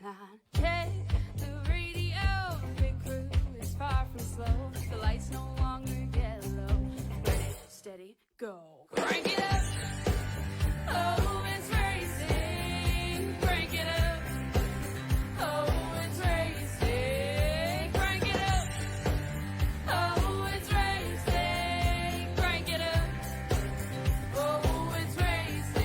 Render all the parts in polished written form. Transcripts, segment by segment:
line. Hey, the radio, big crew is far from slow. The lights no longer yellow. Ready, steady, go. Crank it up. Oh, it's racing. Crank it up. Oh, it's racing. Crank it up. Oh, it's racing. Crank it up. Oh, it's racing.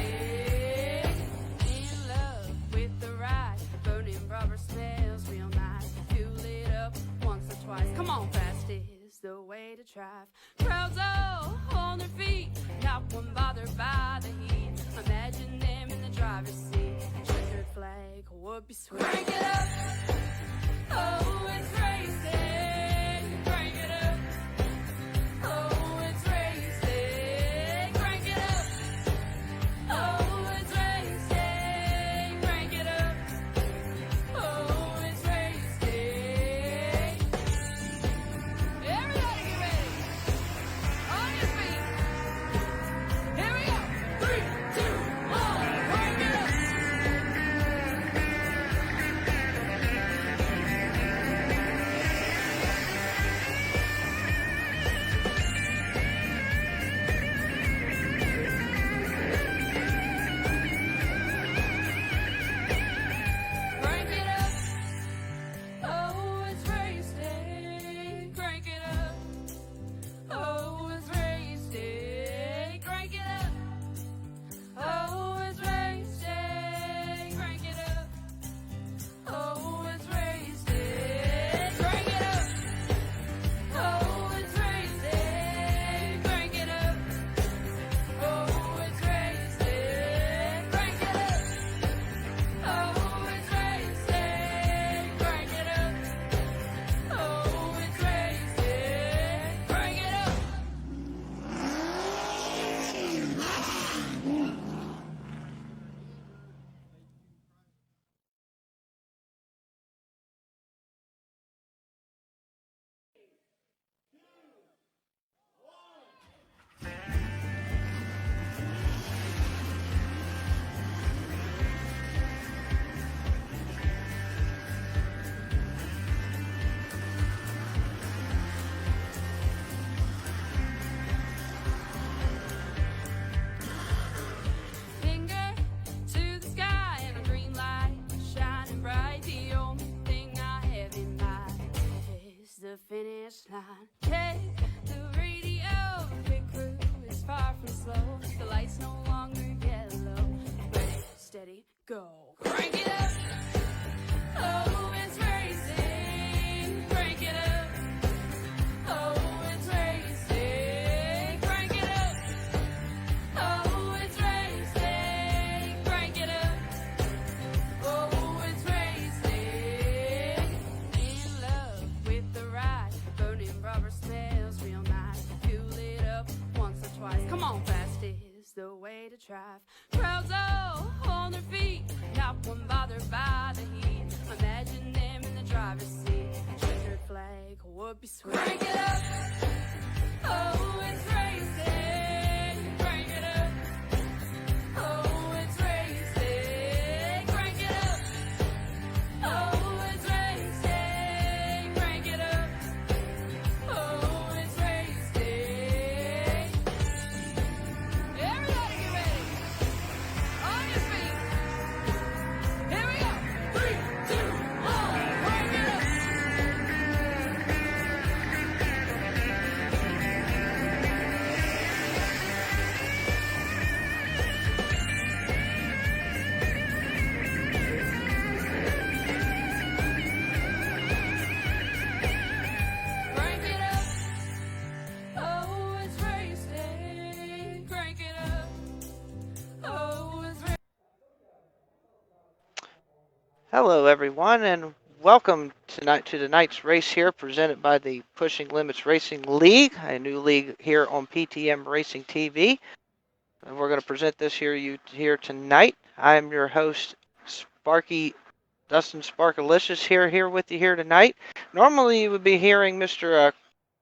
In love with the ride. Burning rubber smells real nice. Fuel it up once or twice. Come on, fast is the way to drive. Crowds all on their feet. Not one bothered by the heat. Imagine them in the driver's seat. Checkered flag would be sweet. Crank it up. Oh, it's racing. Crank it up. Oh, it's racing. Crank it up. Oh, it's racing. Crank it up. Oh, it's racing. Everybody get ready. On your feet. Here we go. 3, 2, 1. Crank it up. Crank it up. Oh, it's racing. Crank it up. Oh, it's racing. Crank it up. Oh, it's racing. Crank it up. Oh, it's racing. Crank it up. Oh, it's racing. Crank it up. Oh, it's racing. Crank it up. Oh, it's racing. Crank it up. Oh, it's racing. Crank it up. Finger to the sky and a green light shining bright. The only thing I have in mind is the finish line. Take the radio, big crew is far from slow. The lights no longer yellow. Ready, steady, go. Crank it up. Oh, it's racing. Crank it up. Oh, it's racing. Crank it up. Oh, it's racing. Crank it up. Oh, it's racing. In love with the ride. Burning rubber smells real nice. Fuel it up once or twice. Come on, fast is the way to drive. Crowds all on their feet. Not one bothered by the heat. Imagine them in the driver's seat. Checkered flag would be sweet. Crank it up. Oh, it's racing. Crank it up. Oh, it's racing. Crank it up. Oh, it's racing. Crank it up. Oh, it's racing. Everybody get ready. On your feet. Here we go. 3, 2, 1. Crank it up. Crank it up. Oh, it's racing. Crank it up. Oh, it's racing. Hello, everyone, and welcome tonight to tonight's race here, presented by the Pushing Limits Racing League, a new league here on PTM Racing TV. And we're going to present this here tonight. I am your host, Sparky, Dustin Sparkalicious, here with you here tonight. Normally, you would be hearing Mr.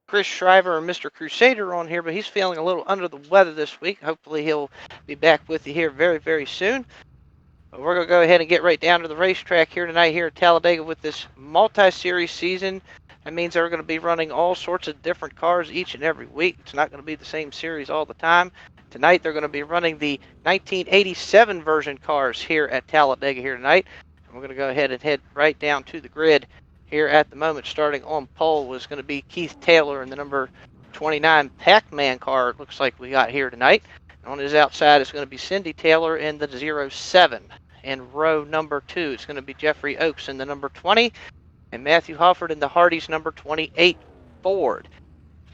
Chris Shriver or Mr. Crusader on here, but he's feeling a little under the weather this week. Hopefully, he'll be back with you here very, very soon. But we're going to go ahead and get right down to the racetrack here tonight here at Talladega with this multi-series season. That means they're going to be running all sorts of different cars each and every week. It's not going to be the same series all the time. Tonight they're going to be running the 1987 version cars here at Talladega here tonight. And we're going to go ahead and head right down to the grid here at the moment. Starting on pole was going to be Keith Taylor in the number 29 Pac-Man car, it looks like we got here tonight. On his outside is going to be Cindy Taylor in the 07. In row number 2, it's going to be Jeffrey Oakes in the number 20. And Matthew Hofford in the Hardee's number 28 Ford.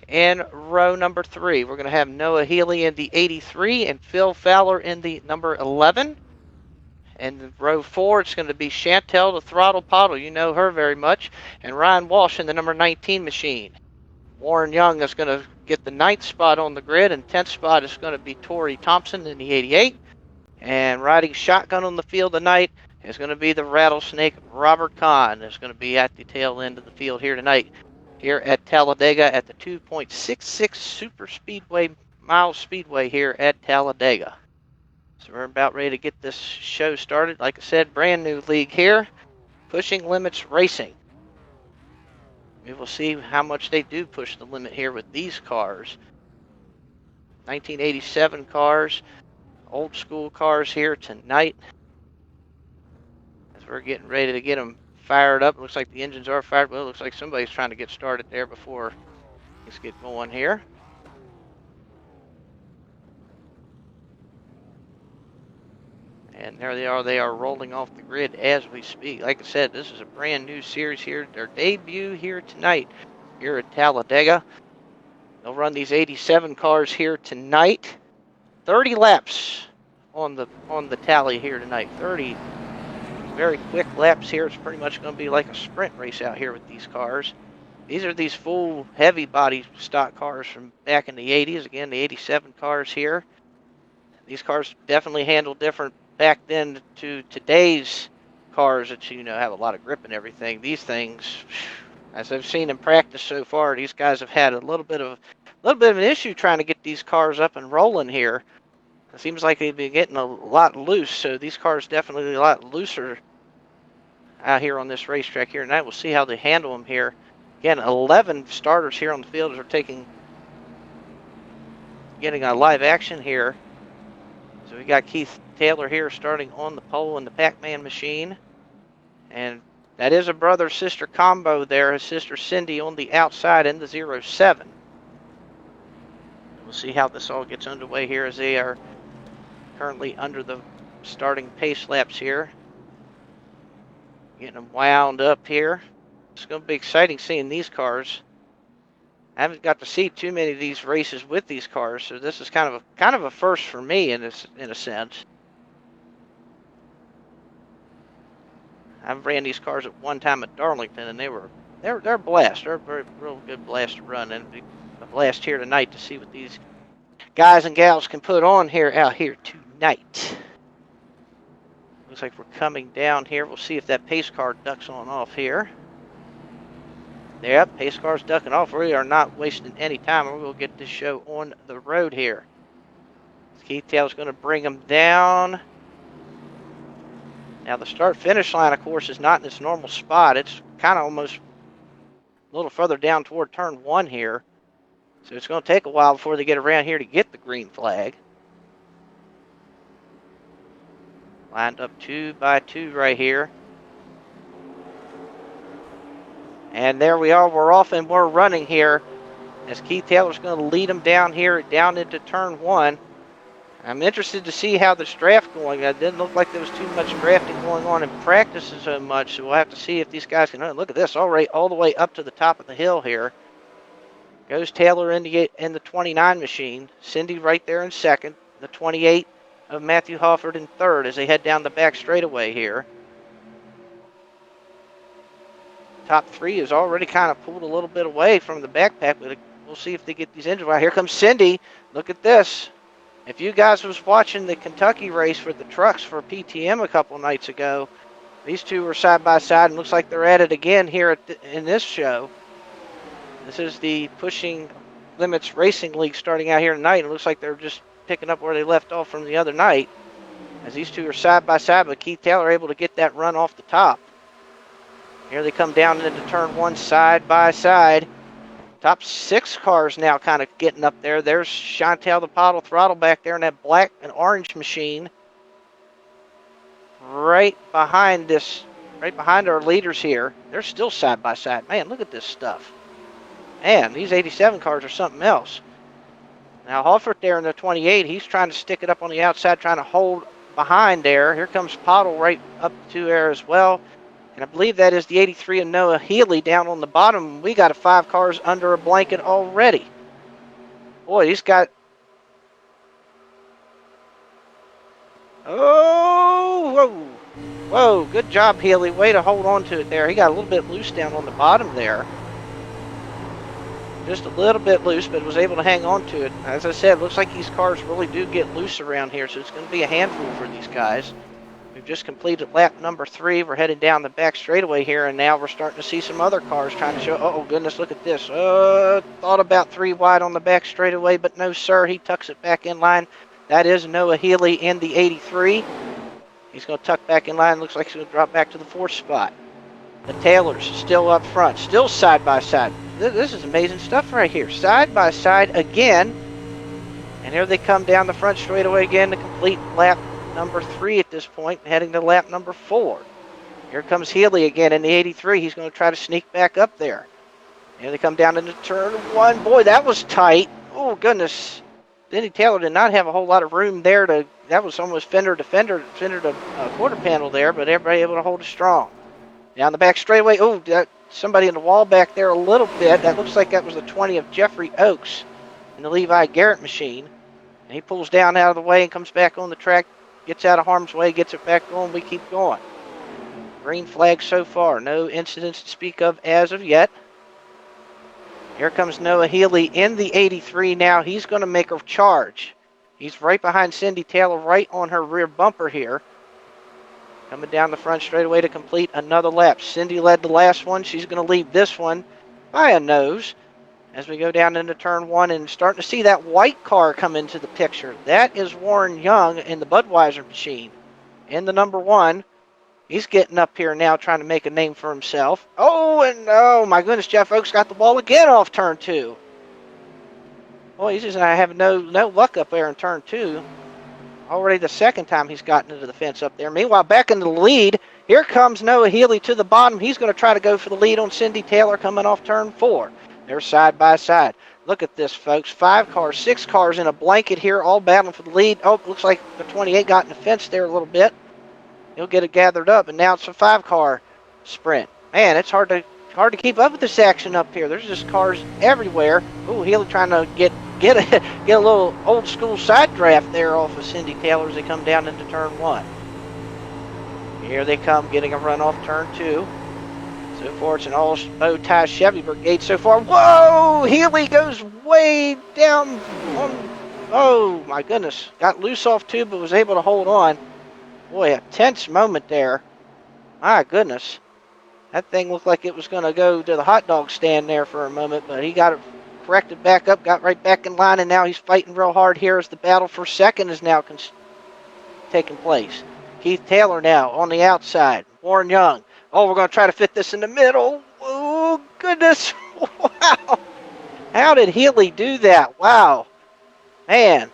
In row number 3, we're going to have Noah Healy in the 83 and Phil Fowler in the number 11. And in row 4, it's going to be Chantel the Throttle Pottle. You know her very much. And Ryan Walsh in the number 19 machine. Warren Young is going to get the 9th spot on the grid, and 10th spot is going to be Torrey Thompson in the 88. And riding shotgun on the field tonight is going to be the Rattlesnake Robert Kahn. Is going to be at the tail end of the field here tonight, here at Talladega at the 2.66 Superspeedway Miles Speedway here at Talladega. So we're about ready to get this show started. Like I said, brand new league here, Pushing Limits Racing. We will see how much they do push the limit here with these cars. 1987 cars, old school cars here tonight. As we're getting ready to get them fired up. It looks like the engines are fired. Well, it looks like somebody's trying to get started there before things get going here. And there they are. They are rolling off the grid as we speak. Like I said, this is a brand new series here. Their debut here tonight here at Talladega. They'll run these 87 cars here tonight. 30 laps on the tally here tonight. 30 very quick laps here. It's pretty much going to be like a sprint race out here with these cars. These are these full heavy body stock cars from back in the 80s. Again, the 87 cars here. These cars definitely handle different back then to today's cars that have a lot of grip and everything. These things, as I've seen in practice so far, these guys have had a little bit of an issue trying to get these cars up and rolling here. It seems like they've been getting a lot loose, so these cars definitely a lot looser out here on this racetrack here tonight. We'll see how they handle them here. Again, 11 starters here on the field are getting a live action here. So we got Keith Taylor here starting on the pole in the Pac-Man machine. And that is a brother-sister combo there. His sister Cindy on the outside in the 07. We'll see how this all gets underway here as they are currently under the starting pace laps here. Getting them wound up here. It's going to be exciting seeing these cars. I haven't got to see too many of these races with these cars, so this is kind of a first for me in a sense. I've ran these cars at one time at Darlington, and they're a blast. They're a very real good blast to run, and it'll be a blast here tonight to see what these guys and gals can put on out here tonight. Looks like we're coming down here. We'll see if that pace car ducks on off here. Yep, pace car's ducking off. We are not wasting any time. We're going to get this show on the road here. Keith Taylor's going to bring them down. Now the start-finish line, of course, is not in its normal spot. It's kind of almost a little further down toward turn 1 here. So it's going to take a while before they get around here to get the green flag. Lined up 2 by 2 right here. And there we are. We're off and we're running here as Keith Taylor's going to lead them down here, down into turn 1. I'm interested to see how this draft going. It didn't look like there was too much drafting going on in practice so much, so we'll have to see if these guys can. Look at this, all the way up to the top of the hill here. Goes Taylor in the 29 machine. Cindy right there in second. The 28 of Matthew Hofford in third as they head down the back straightaway here. Top 3 is already kind of pulled a little bit away from the backpack, but we'll see if they get these engines right. Here comes Cindy. Look at this. If you guys was watching the Kentucky race for the trucks for PTM a couple nights ago, these two were side by side, and looks like they're at it again here in this show. This is the Pushing Limits Racing League starting out here tonight. It looks like they're just picking up where they left off from the other night. as these two are side by side, but Keith Taylor able to get that run off the top. Here they come down into turn 1 side by side. Top 6 cars now kind of getting up there. There's Chantel the Pottle Throttle back there in that black and orange machine. Right behind our leaders here. They're still side by side. Man, look at this stuff. Man, these 87 cars are something else. Now Hoffert there in the 28, he's trying to stick it up on the outside, trying to hold behind there. Here comes Pottle right up to there as well. And I believe that is the 83 of Noah Healy down on the bottom. We got 5 cars under a blanket already. Boy, he's got... Oh, whoa. Whoa, good job, Healy. Way to hold on to it there. He got a little bit loose down on the bottom there. Just a little bit loose, but was able to hang on to it. As I said, looks like these cars really do get loose around here, so it's going to be a handful for these guys. We've just completed lap number 3. We're headed down the back straightaway here, and now we're starting to see some other cars trying to show. Oh, goodness, look at this. Thought about 3 wide on the back straightaway, but no, sir. He tucks it back in line. That is Noah Healy in the 83. He's going to tuck back in line. Looks like he's going to drop back to the 4th spot. The Taylors still up front, still side by side. This is amazing stuff right here. Side by side again. And here they come down the front straightaway again to complete lap number 3 at this point, heading to lap number 4. Here comes Healy again in the 83. He's going to try to sneak back up there. Here they come down into turn 1. Boy, that was tight. Oh, goodness. Denny Taylor did not have a whole lot of room there. That was almost fender to quarter panel there, but everybody able to hold it strong. Down the back straightaway. Oh, somebody in the wall back there a little bit. That looks like that was the 20 of Jeffrey Oakes in the Levi Garrett machine. And he pulls down out of the way and comes back on the track. Gets out of harm's way, gets it back going, we keep going. Green flag so far. No incidents to speak of as of yet. Here comes Noah Healy in the 83 now. He's going to make a charge. He's right behind Cindy Taylor, right on her rear bumper here. Coming down the front straightaway to complete another lap. Cindy led the last one. She's going to lead this one by a nose. As we go down into turn 1 and starting to see that white car come into the picture. That is Warren Young in the Budweiser machine. In the number 1. He's getting up here now trying to make a name for himself. Oh, and oh my goodness, Jeff Oakes got the ball again off turn 2. Boy, he's just having no luck up there in turn 2. Already the second time he's gotten into the fence up there. Meanwhile, back into the lead, here comes Noah Healy to the bottom. He's going to try to go for the lead on Cindy Taylor coming off turn 4. They're side by side. Look at this, folks. 5 cars, 6 cars in a blanket here, all battling for the lead. Oh, looks like the 28 got in the fence there a little bit. He'll get it gathered up, and now it's a 5-car sprint. Man, it's hard to keep up with this action up here. There's just cars everywhere. Ooh, Healy trying to get a little old school side draft there off of Cindy Taylor as they come down into turn 1. Here they come, getting a run off turn 2. So far, it's an all bow tie Chevy brigade so far. Whoa! Healy goes way down on... Oh, my goodness. Got loose off 2, but was able to hold on. Boy, a tense moment there. My goodness. That thing looked like it was going to go to the hot dog stand there for a moment, but he got it corrected back up, got right back in line, and now he's fighting real hard here as the battle for second is now taking place. Keith Taylor now on the outside. Warren Young. Oh, we're going to try to fit this in the middle. Oh, goodness. Wow. How did Healy do that? Wow. Man,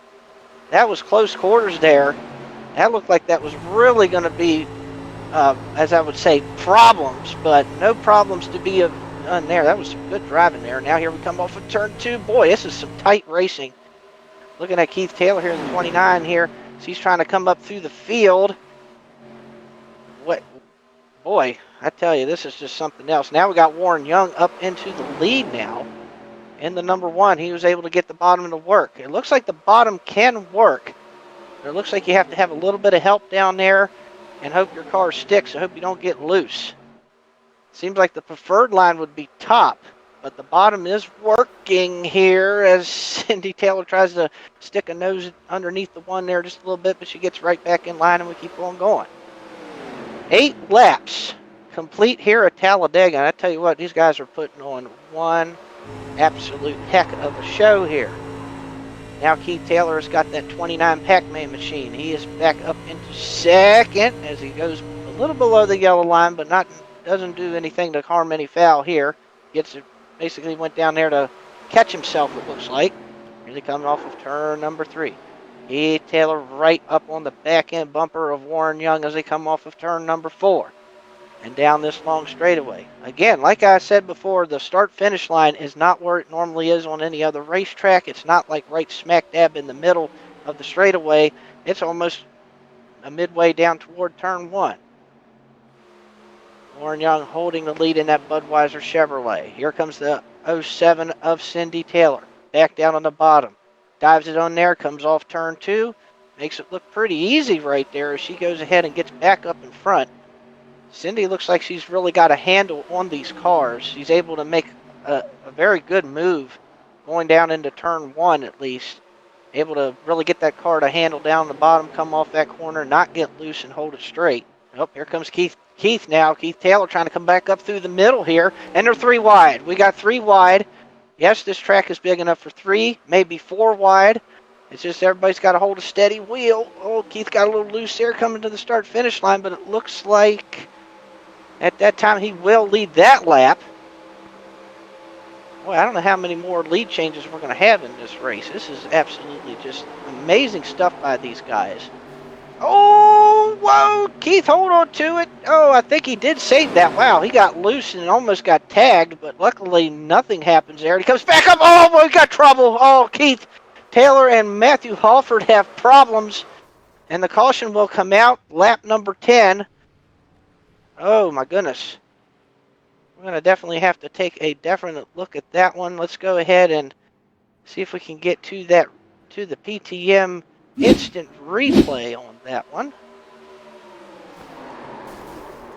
that was close quarters there. That looked like that was really going to be, as I would say, problems, but no problems to be done there. That was some good driving there. Now here we come off of turn 2. Boy, this is some tight racing. Looking at Keith Taylor here in the 29 here. So he's trying to come up through the field. Boy, I tell you, this is just something else. Now we got Warren Young up into the lead now. In the number 1, he was able to get the bottom to work. It looks like the bottom can work. But it looks like you have to have a little bit of help down there and hope your car sticks. I hope you don't get loose. Seems like the preferred line would be top, but the bottom is working here as Cindy Taylor tries to stick a nose underneath the one there just a little bit, but she gets right back in line and we keep on going. 8 laps complete here at Talladega. And I tell you what, these guys are putting on one absolute heck of a show here. Now Keith Taylor has got that 29 Pac-Man machine. He is back up into second as he goes a little below the yellow line, but doesn't do anything to harm any foul here. Basically went down there to catch himself, it looks like. Really coming off of turn number 3. Keith Taylor right up on the back end bumper of Warren Young as they come off of turn number 4. And down this long straightaway. Again, like I said before, the start-finish line is not where it normally is on any other racetrack. It's not like right smack dab in the middle of the straightaway. It's almost a midway down toward turn 1. Warren Young holding the lead in that Budweiser Chevrolet. Here comes the 07 of Cindy Taylor. Back down on the bottom. Dives it on there, comes off turn 2. Makes it look pretty easy right there as she goes ahead and gets back up in front. Cindy looks like she's really got a handle on these cars. She's able to make a very good move going down into turn 1 at least. Able to really get that car to handle down the bottom, come off that corner, not get loose and hold it straight. Oh, here comes Keith now. Keith Taylor trying to come back up through the middle here. And they're 3 wide. We got 3 wide. Yes, this track is big enough for 3, maybe 4 wide. It's just everybody's got to hold a steady wheel. Oh, Keith got a little loose there coming to the start-finish line, but it looks like at that time he will lead that lap. Boy, I don't know how many more lead changes we're going to have in this race. This is absolutely just amazing stuff by these guys. Oh, whoa, Keith, hold on to it. Oh, I think he did save that. Wow, he got loose and almost got tagged, but luckily nothing happens there. He comes back up. Oh, boy, we got trouble. Oh, Keith Taylor and Matthew Halford have problems, and the caution will come out. Lap number 10. Oh, my goodness. We're going to definitely have to take a definite look at that one. Let's go ahead and see if we can get to the PTM instant replay on that one.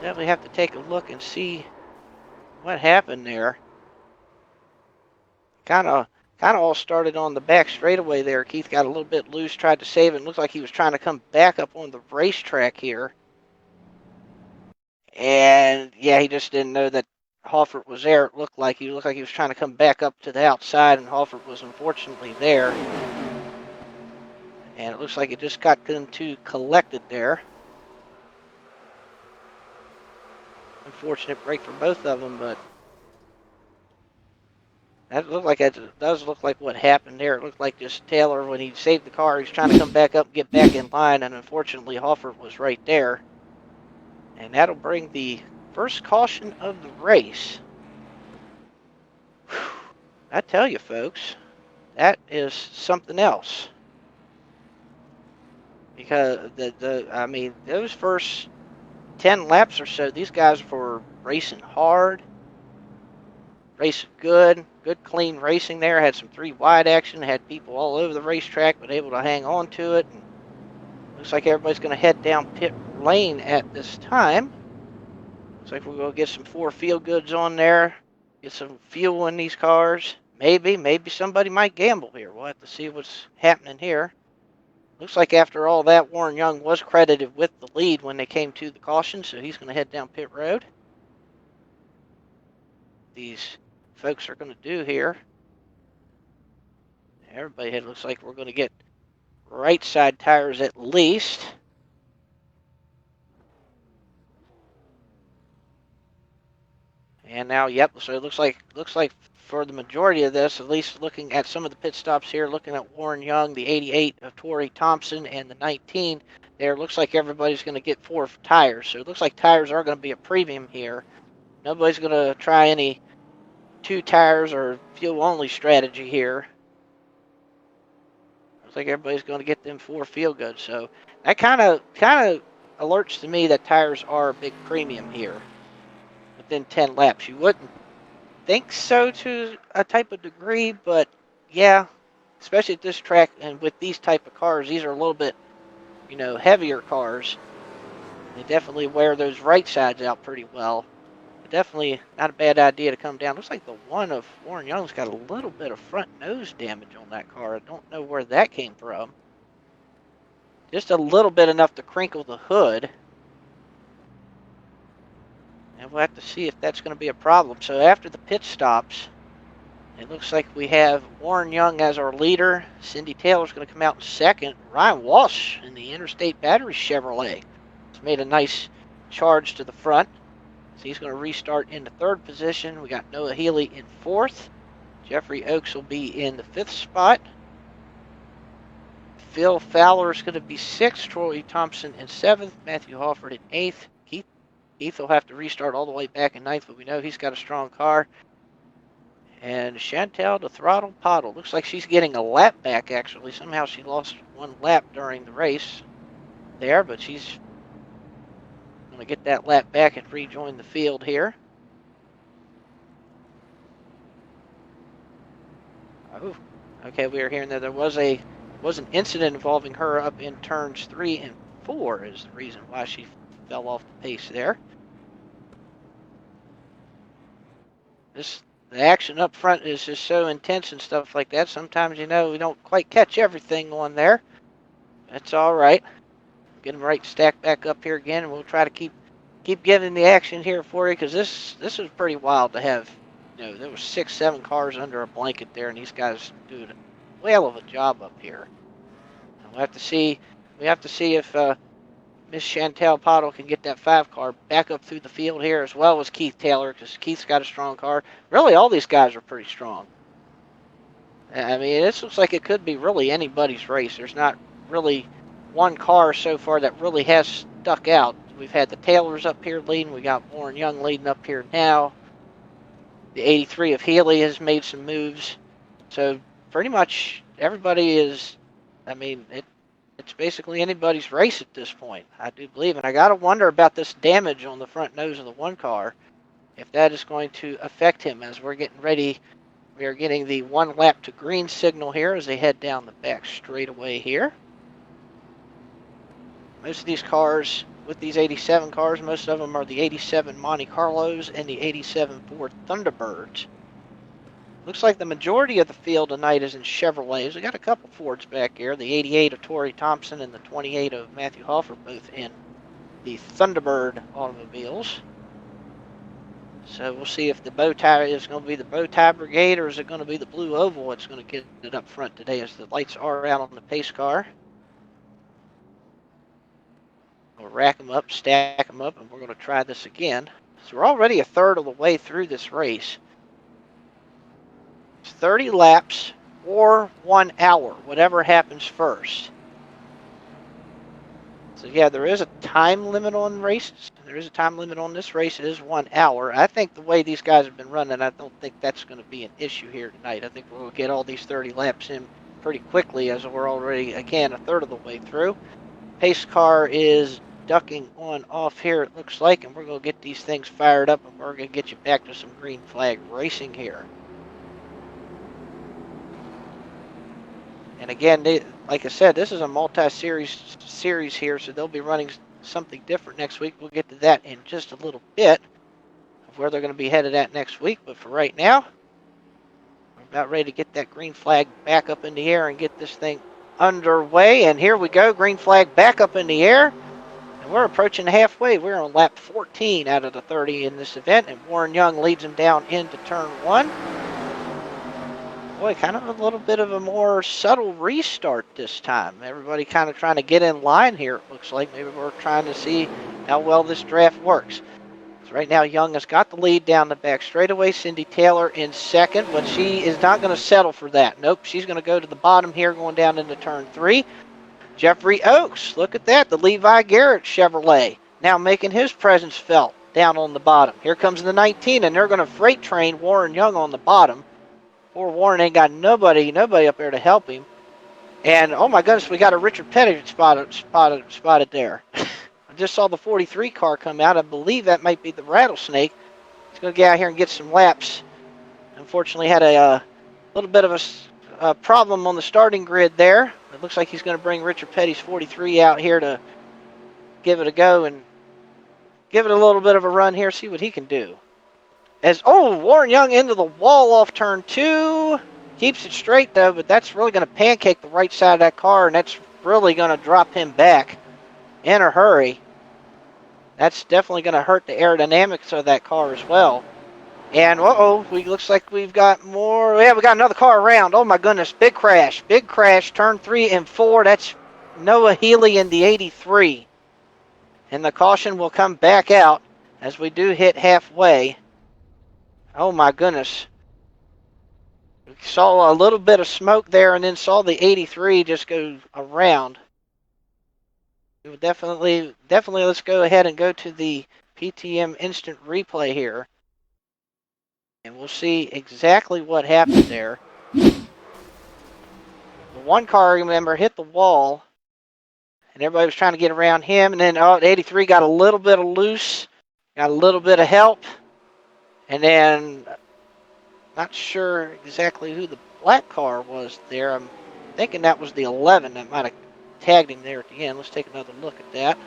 Definitely have to take a look and see what happened there. Kind of all started on the back straightaway there. Keith got a little bit loose, tried to save it. It looks like he was trying to come back up on the racetrack here. And yeah, he just didn't know that Halford was there. It looked like he was trying to come back up to the outside, and Halford was unfortunately there. And it looks like it just got them two collected there. Unfortunate break for both of them, but that does look like what happened there. It looked like just Taylor, when he saved the car, he's trying to come back up and get back in line, and unfortunately Halford was right there. And that'll bring the first caution of the race. Whew. I tell you, folks, that is something else. Because those first 10 laps or so, these guys were racing hard, racing good clean racing there. Had some 3 wide action, had people all over the racetrack, but able to hang on to it. And looks like everybody's going to head down pit lane at this time. Looks like we're going to get some 4 feel goods on there, get some fuel in these cars. Maybe somebody might gamble here. We'll have to see what's happening here. Looks like after all that, Warren Young was credited with the lead when they came to the caution, so he's going to head down pit road. These folks are going to do here. Everybody looks like we're going to get right side tires at least. And now, yep, so it looks like for the majority of this, at least looking at some of the pit stops here, looking at Warren Young, the 88 of Torrey Thompson, and the 19 there, looks like everybody's going to get 4 tires. So it looks like tires are going to be a premium here. Nobody's going to try any 2 tires or fuel-only strategy here. Looks like everybody's going to get them 4 feel goods. So that kind of alerts to me that tires are a big premium here within 10 laps. You wouldn't think so to a type of degree, but yeah, especially at this track and with these type of cars, these are a little bit, heavier cars. They definitely wear those right sides out pretty well. But definitely not a bad idea to come down. Looks like the one of Warren Young's got a little bit of front nose damage on that car. I don't know where that came from. Just a little bit, enough to crinkle the hood. And we'll have to see if that's going to be a problem. So after the pit stops, It looks like we have Warren Young as our leader. Cindy Taylor's going to come out in second. Ryan Walsh in the Interstate Battery Chevrolet has made a nice charge to the front. So he's going to restart into third position. We got Noah Healy in fourth. Jeffrey Oakes will be in the fifth spot. Phil Fowler is going to be sixth. Troy Thompson in seventh. Matthew Halford in eighth. Keith will have to restart all the way back in ninth, but we know he's got a strong car. And Chantel the Throttle Pottle. Looks like she's getting a lap back, actually. Somehow she lost one lap during the race there, but she's going to get that lap back and rejoin the field here. Oh, okay, we are hearing that there was an incident involving her up in turns 3 and 4 is the reason why she fell off the pace there. The action up front is just so intense and stuff like that. Sometimes, we don't quite catch everything on there. That's all right. Get them right stacked back up here again, and we'll try to keep giving the action here for you, because this was pretty wild to have. There was 6, 7 cars under a blanket there, and these guys do a whale of a job up here. And we have to see if Miss Chantel Pottle can get that 5 car back up through the field here, as well as Keith Taylor, because Keith's got a strong car. Really, all these guys are pretty strong. I mean, this looks like it could be really anybody's race. There's not really one car so far that really has stuck out. We've had the Taylors up here leading. We got Warren Young leading up here now. The 83 of Healy has made some moves. So pretty much everybody is, it's basically anybody's race at this point, I do believe. And I got to wonder about this damage on the front nose of the one car, if that is going to affect him as we're getting ready. We are getting the 1 lap to green signal here as they head down the back straightaway here. Most of these cars, with these 87 cars, most of them are the 87 Monte Carlos and the 87 Ford Thunderbirds. Looks like the majority of the field tonight is in Chevrolets. We got a couple Fords back here. The 88 of Torrey Thompson and the 28 of Matthew Hoffer, both in the Thunderbird automobiles. So we'll see if the bow tie is going to be the bow tie brigade, or is it going to be the blue oval that's going to get it up front today, as the lights are out on the pace car. We'll rack them up, stack them up, and we're going to try this again. So we're already a third of the way through this race. 30 laps or 1 hour, whatever happens first. So yeah, there is a time limit on races. There is a time limit on this race. It is 1 hour. I think the way these guys have been running, I don't think that's going to be an issue here tonight. I think we'll get all these 30 laps in pretty quickly, as we're already, again, a third of the way through. Pace car is ducking on off here, it looks like, and we're going to get these things fired up, and we're going to get you back to some green flag racing here. And again, like I said, this is a multi-series here, so they'll be running something different next week. We'll get to that in just a little bit of where they're going to be headed at next week. But for right now, we're about ready to get that green flag back up in the air and get this thing underway. And here we go, green flag back up in the air. And we're approaching halfway. We're on lap 14 out of the 30 in this event, and Warren Young leads him down into turn 1. Boy, kind of a little bit of a more subtle restart this time. Everybody kind of trying to get in line here, it looks like. Maybe we're trying to see how well this draft works. So right now, Young has got the lead down the back straightaway. Cindy Taylor in second, but she is not going to settle for that. Nope, she's going to go to the bottom here, going down into turn 3. Jeffrey Oakes, look at that, the Levi Garrett Chevrolet, now making his presence felt down on the bottom. Here comes the 19, and they're going to freight train Warren Young on the bottom. Poor Warren ain't got nobody up there to help him. And, oh my goodness, we got a Richard Petty spotted there. I just saw the 43 car come out. I believe that might be the Rattlesnake. He's going to get out here and get some laps. Unfortunately, had a little bit of a problem on the starting grid there. It looks like he's going to bring Richard Petty's 43 out here to give it a go and give it a little bit of a run here, see what he can do. Warren Young into the wall off turn 2. Keeps it straight, though, but that's really going to pancake the right side of that car, and that's really going to drop him back in a hurry. That's definitely going to hurt the aerodynamics of that car as well. And we looks like we've got more. Yeah, we got another car around. Oh my goodness, big crash, turn 3 and 4. That's Noah Healy in the 83. And the caution will come back out as we do hit halfway. Oh my goodness. We saw a little bit of smoke there and then saw the 83 just go around. Definitely, let's go ahead and go to the PTM instant replay here. And we'll see exactly what happened there. The one car, remember, hit the wall. And everybody was trying to get around him. And then the 83 got a little bit of loose. Got a little bit of help. And then, not sure exactly who the black car was there. I'm thinking that was the 11 that might have tagged him there at the end. Let's take another look at that.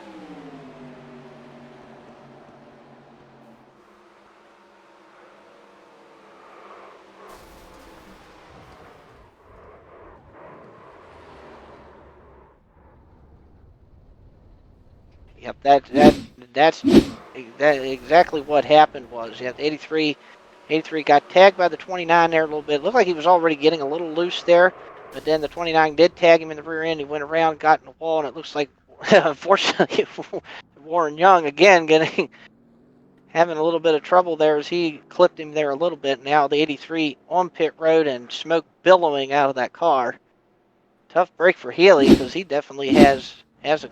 Yep, that's exactly what happened was. Yeah, the 83 got tagged by the 29 there a little bit. It looked like he was already getting a little loose there, but then the 29 did tag him in the rear end. He went around, got in the wall, and it looks like, unfortunately, Warren Young again having a little bit of trouble there as he clipped him there a little bit. Now the 83 on pit road and smoke billowing out of that car. Tough break for Healy because he definitely has a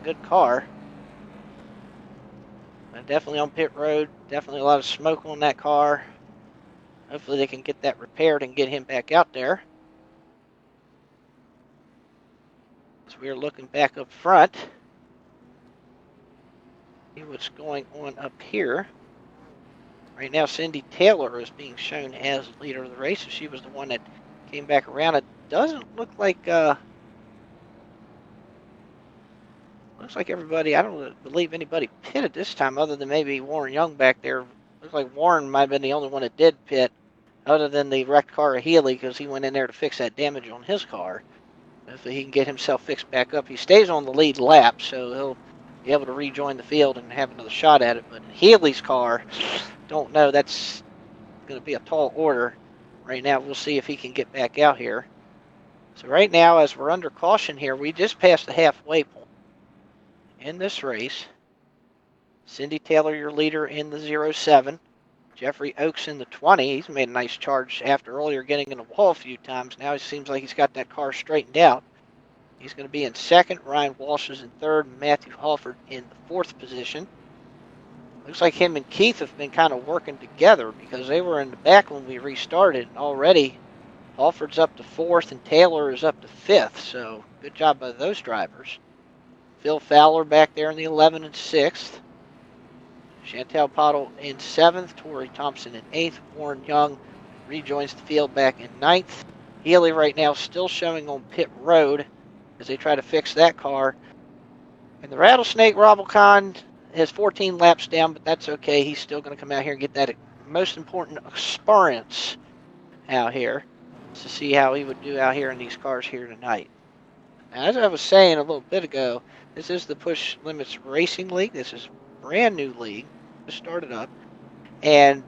good car. But definitely on pit road. Definitely a lot of smoke on that car. Hopefully they can get that repaired and get him back out there. So we are looking back up front. See what's going on up here. Right now Cindy Taylor is being shown as leader of the race. So she was the one that came back around. It doesn't look like looks like everybody, I don't believe anybody pitted this time other than maybe Warren Young back there. Looks like Warren might have been the only one that did pit other than the wrecked car of Healy because he went in there to fix that damage on his car. If he can get himself fixed back up, he stays on the lead lap, so he'll be able to rejoin the field and have another shot at it. But Healy's car, don't know. That's going to be a tall order. Right now, we'll see if he can get back out here. So right now, as we're under caution here, we just passed the halfway point in this race. Cindy Taylor, your leader in the 07. Jeffrey Oakes in the 20. He's made a nice charge after earlier getting in the wall a few times. Now it seems like he's got that car straightened out. He's going to be in second. Ryan Walsh is in third. Matthew Halford in the 4th position. Looks like him and Keith have been kind of working together because they were in the back when we restarted. Already, Halford's up to 4th and Taylor is up to 5th. So good job by those drivers. Phil Fowler back there in the 11 and 6th. Chantel Pottle in 7th. Tori Thompson in 8th. Warren Young rejoins the field back in 9th. Healy right now still showing on pit road as they try to fix that car. And the Rattlesnake Robocon has 14 laps down, but that's okay. He's still going to come out here and get that most important experience out here to see how he would do out here in these cars here tonight. Now, as I was saying a little bit ago, this is the Push Limits Racing League. This is a brand new league. Just started up. And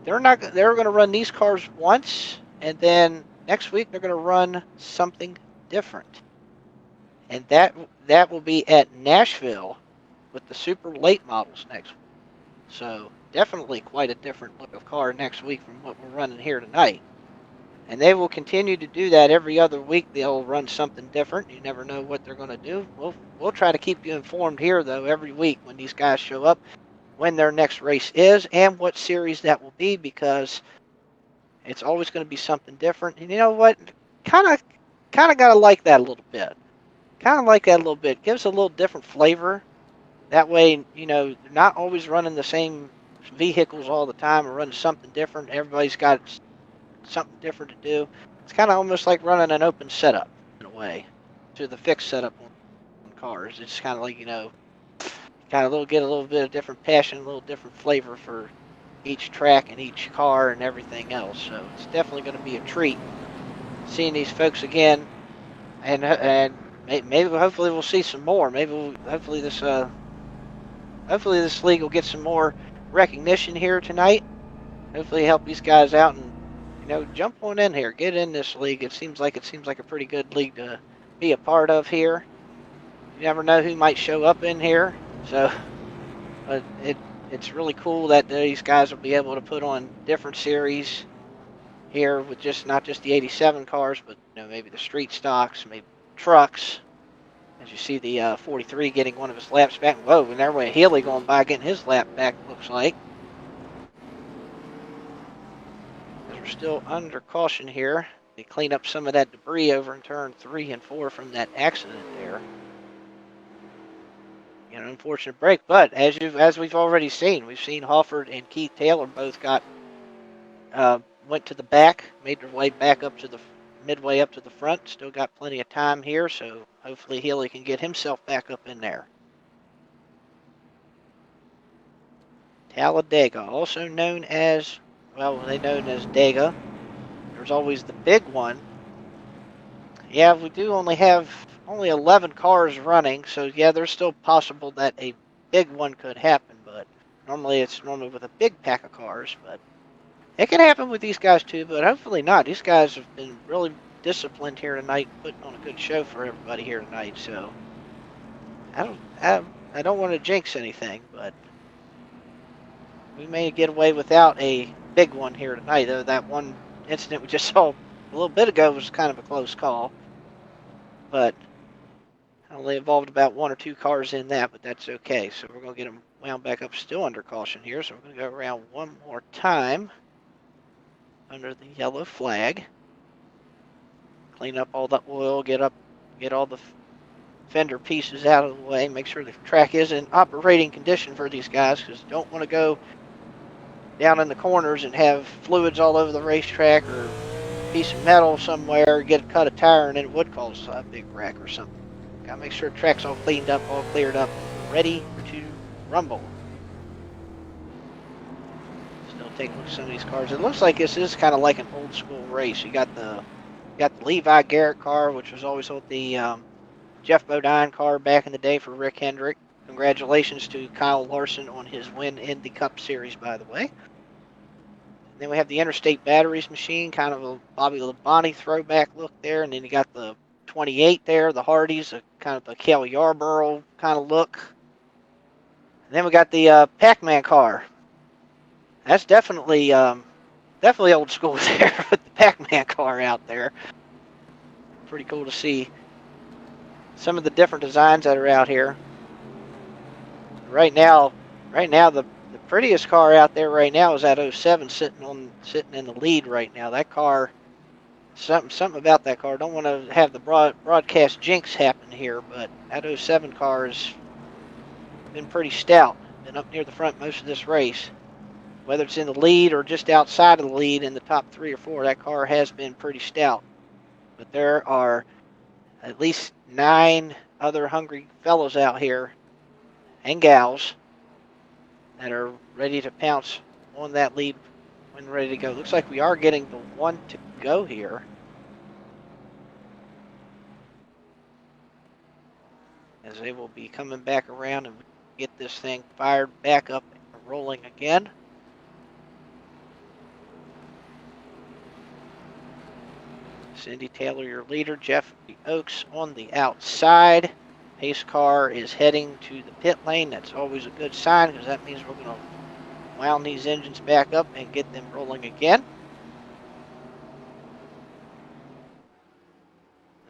they're going to run these cars once, and then next week they're going to run something different. And that will be at Nashville with the super late models next week. So definitely quite a different look of car next week from what we're running here tonight. And they will continue to do that every other week. They'll run something different. You never know what they're going to do. We'll try to keep you informed here, though, every week when these guys show up, when their next race is, and what series that will be, because it's always going to be something different. And you know what? Kind of got to like that a little bit. Gives a little different flavor. That way, you know, they're not always running the same vehicles all the time or running something different. Everybody's got something different to do. It's kind of almost like running an open setup in a way to the fixed setup on cars. It's kind of like, you know, get a little bit of different passion, a little different flavor for each track and each car and everything else. So it's definitely going to be a treat seeing these folks again, and maybe hopefully we'll see some more. Hopefully this league will get some more recognition here tonight. hopefully help these guys out and, jump on in here. Get in this league. It seems like a pretty good league to be a part of here. You never know who might show up in here. So, but it's really cool that these guys will be able to put on different series here with not just the 87 cars, but maybe the street stocks, maybe trucks. As you see the 43 getting one of his laps back. Whoa, and there went Healy going by getting his lap back, looks like. As we're still under caution here. They clean up some of that debris over in turn 3 and 4 from that accident there. An unfortunate break, but as we've already seen, we've seen Hofford and Keith Taylor both went to the back, made their way back up to the midway up to the front. Still got plenty of time here, so hopefully Healy can get himself back up in there. Talladega, also known as, they're known as Dega. There's always the big one. Yeah, we do only have 11 cars running, so yeah, there's still possible that a big one could happen, but it's normally with a big pack of cars, but it can happen with these guys too, but hopefully not. These guys have been really disciplined here tonight, putting on a good show for everybody here tonight, so I don't want to jinx anything, but we may get away without a big one here tonight, though that one incident we just saw a little bit ago was kind of a close call. But only involved about 1 or 2 cars in that, but that's okay. So we're going to get them wound back up still under caution here. So we're going to go around one more time under the yellow flag. Clean up all the oil, get all the fender pieces out of the way. Make sure the track is in operating condition for these guys, because you don't want to go down in the corners and have fluids all over the racetrack or piece of metal somewhere, cut a tire, and then it would cause a big wreck or something. Gotta make sure the track's all cleaned up, all cleared up, ready to rumble. Still taking a look at some of these cars. It looks like this is kind of like an old school race. You got the Levi Garrett car, which was always with the Jeff Bodine car back in the day for Rick Hendrick. Congratulations to Kyle Larson on his win in the Cup Series, by the way. Then we have the Interstate Batteries machine, kind of a Bobby Labonte throwback look there. And then you got the 28 there, the Hardys, kind of a Cale Yarborough kind of look. And then we got the Pac-Man car. That's definitely old school there with the Pac-Man car out there. Pretty cool to see some of the different designs that are out here. Right now, the prettiest car out there right now is that 07 sitting in the lead right now. That car, something about that car. Don't want to have the broadcast jinx happen here, but that 07 car has been pretty stout. Been up near the front most of this race. Whether it's in the lead or just outside of the lead in the top 3 or 4, that car has been pretty stout. But there are at least 9 other hungry fellows out here, and gals, that are ready to pounce on that lead when ready to go. Looks like we are getting the one to go here. As they will be coming back around and get this thing fired back up and rolling again. Cindy Taylor, your leader. Jeff Oakes on the outside. Pace car is heading to the pit lane. That's always a good sign, because that means we're going to wound these engines back up and get them rolling again.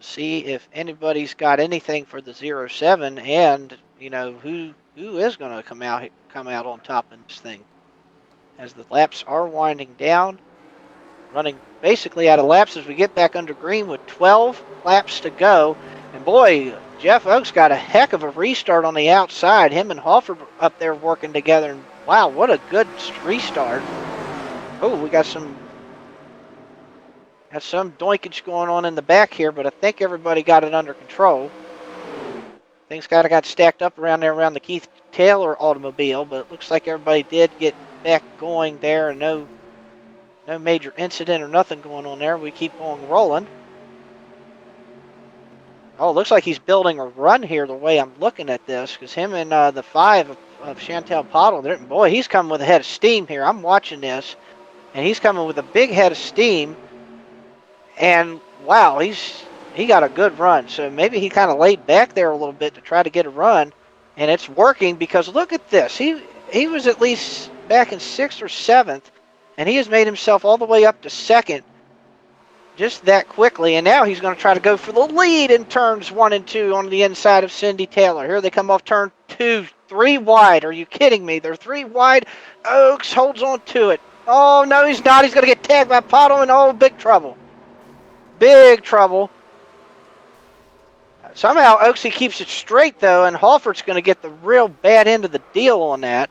See if anybody's got anything for the 07, and who is going to come out on top in this thing. As the laps are winding down, running basically out of laps as we get back under green with 12 laps to go. And boy, Jeff Oakes got a heck of a restart on the outside. Him and Hofford up there working together. And wow, what a good restart. Oh, we got some doinkage going on in the back here, but I think everybody got it under control. Things kind of got stacked up around the Keith Taylor automobile, but it looks like everybody did get back going there, and no major incident or nothing going on there. We keep on rolling. Oh, it looks like he's building a run here the way I'm looking at this, because him and the 5 of Chantel Pottle, boy, he's coming with a head of steam here. I'm watching this. and he's coming with a big head of steam. And wow, he got a good run. So maybe he kind of laid back there a little bit to try to get a run, and it's working because look at this. He was at least back in 6th or 7th, and he has made himself all the way up to 2nd just that quickly. And now he's going to try to go for the lead in turns 1 and 2 on the inside of Cindy Taylor. Here they come off turn 2, 3 wide. Are you kidding me? They're 3 wide. Oaks holds on to it. Oh, no, he's not. He's going to get tagged by Pottle, and oh, big trouble. Big trouble. Somehow Oaksy keeps it straight, though, and Halford's going to get the real bad end of the deal on that.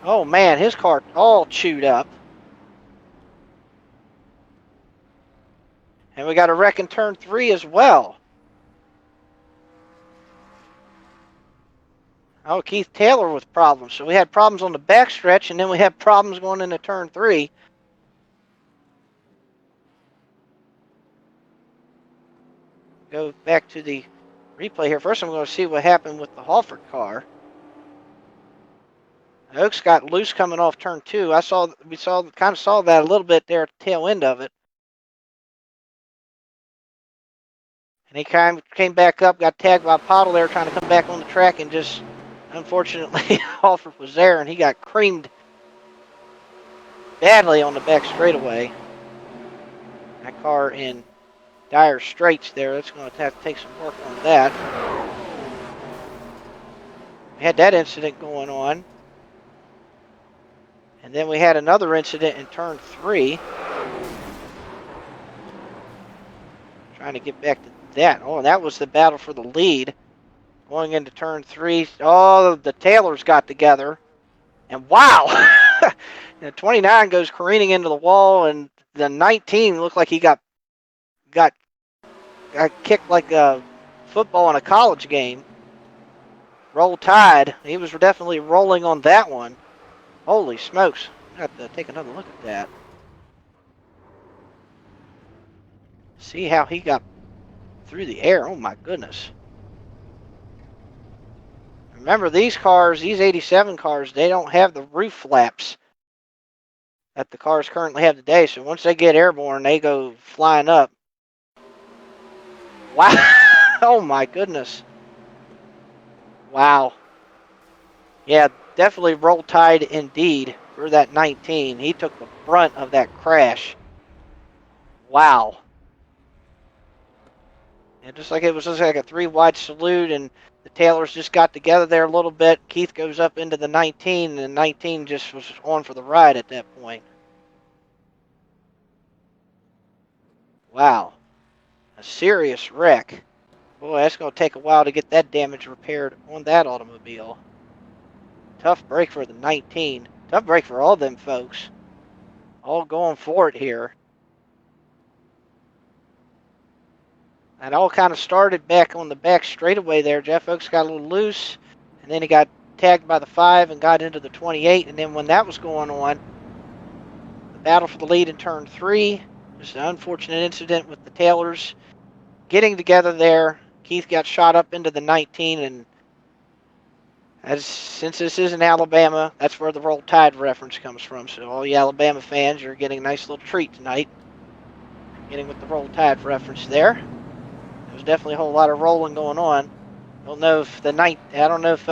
Oh, man, his car all chewed up. And we got a wreck in turn 3 as well. Oh, Keith Taylor with problems. So we had problems on the backstretch, and then we had problems going into turn 3. Go back to the replay here. First, I'm going to see what happened with the Halford car. Oaks got loose coming off turn 2. We kind of saw that a little bit there at the tail end of it. And he came back up, got tagged by Pottle there, trying to come back on the track, and just, unfortunately, Halford was there, and he got creamed badly on the back straightaway. That car in dire straits there. That's going to have to take some work on that. We had that incident going on. And then we had another incident in turn 3. Trying to get back to that. Oh, that was the battle for the lead. Going into turn 3. Oh, the Taylors got together. And wow! The 29 goes careening into the wall, and the 19 looked like he got kicked like a football in a college game. Roll Tide. He was definitely rolling on that one. Holy smokes. I have to take another look at that. See how he got through the air. Oh my goodness. Remember, these cars, these 87 cars, they don't have the roof flaps that the cars currently have today. So once they get airborne, they go flying up. Wow. Oh my goodness. Wow. Yeah, definitely Roll Tide indeed for that 19. He took the brunt of that crash. Wow. And just like it was just like a 3 wide salute, and the Taylors just got together there a little bit. Keith goes up into the 19, and the 19 just was on for the ride at that point. Wow. A serious wreck. Boy, that's going to take a while to get that damage repaired on that automobile. Tough break for the 19. Tough break for all them folks. All going for it here. That all kind of started back on the back straightaway there. Jeff Oaks got a little loose, and then he got tagged by the 5 and got into the 28. And then when that was going on, the battle for the lead in turn 3 was an unfortunate incident with the Taylors getting together there. Keith got shot up into the 19, and since this is in Alabama, that's where the Roll Tide reference comes from. So all you Alabama fans, you're getting a nice little treat tonight. Getting with the Roll Tide reference there. There's definitely a whole lot of rolling going on. I don't know if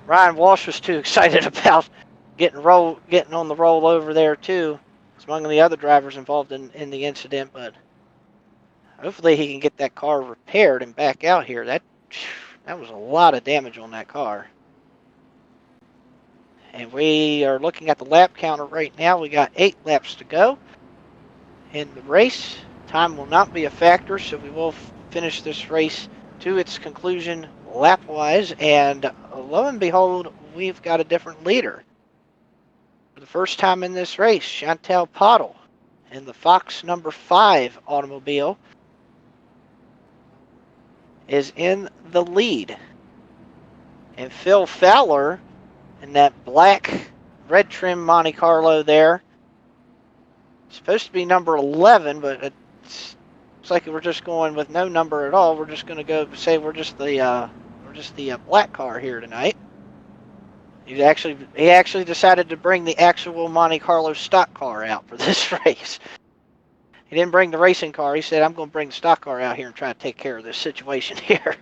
Ryan Walsh was too excited about getting on the roll over there too. It's among the other drivers involved in the incident, but hopefully he can get that car repaired and back out here. That was a lot of damage on that car. And we are looking at the lap counter right now. We got 8 laps to go in the race. Time will not be a factor, so we will finish this race to its conclusion lap-wise. And lo and behold, we've got a different leader. For the first time in this race, Chantel Pottle in the Fox number 5 automobile is in the lead. And Phil Fowler in that black red trim Monte Carlo there. Supposed to be number 11, but it's like we're just going with no number at all. We're just going to go say we're just the black car here tonight. He actually decided to bring the actual Monte Carlo stock car out for this race. He didn't bring the racing car. He said, I'm going to bring the stock car out here and try to take care of this situation here.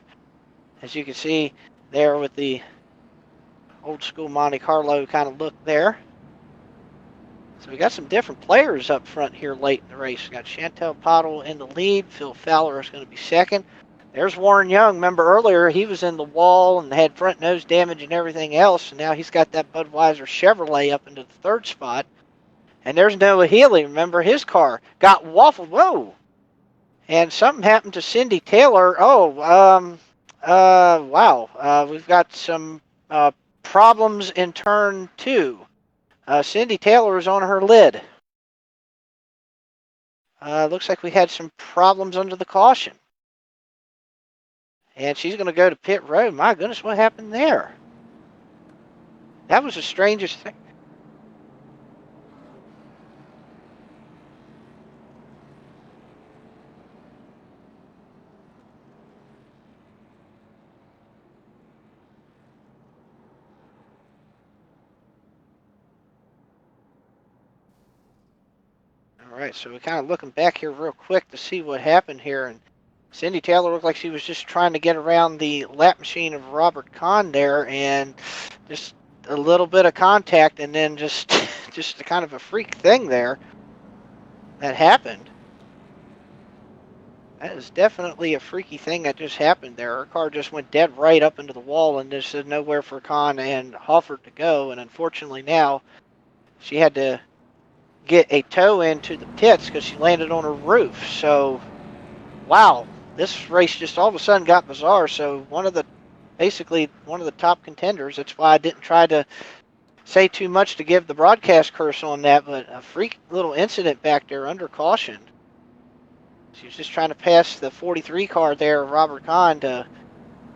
As you can see there with the old school Monte Carlo kind of look there. So we got some different players up front here late in the race. We got Chantel Pottle in the lead. Phil Fowler is going to be second. There's Warren Young. Remember earlier he was in the wall and had front nose damage and everything else. And now he's got that Budweiser Chevrolet up into the third spot. And there's Noah Healy. Remember his car got waffled. Whoa. And something happened to Cindy Taylor. Oh, wow. We've got some problems in turn 2. Cindy Taylor is on her lid. Looks like we had some problems under the caution. And she's going to go to pit road. My goodness, what happened there? That was the strangest thing. All right, so we're kind of looking back here real quick to see what happened here. And Cindy Taylor looked like she was just trying to get around the lap machine of Robert Kahn there, and just a little bit of contact, and then just kind of a freak thing there that happened. That is definitely a freaky thing that just happened there. Her car just went dead right up into the wall, and there's nowhere for Kahn and Hoffert to go. And unfortunately now she had to get a tow into the pits because she landed on her roof. So, wow, this race just all of a sudden got bizarre. So basically one of the top contenders. That's why I didn't try to say too much to give the broadcast curse on that, but a freak little incident back there under caution. She was just trying to pass the 43 car there, Robert Kahn, to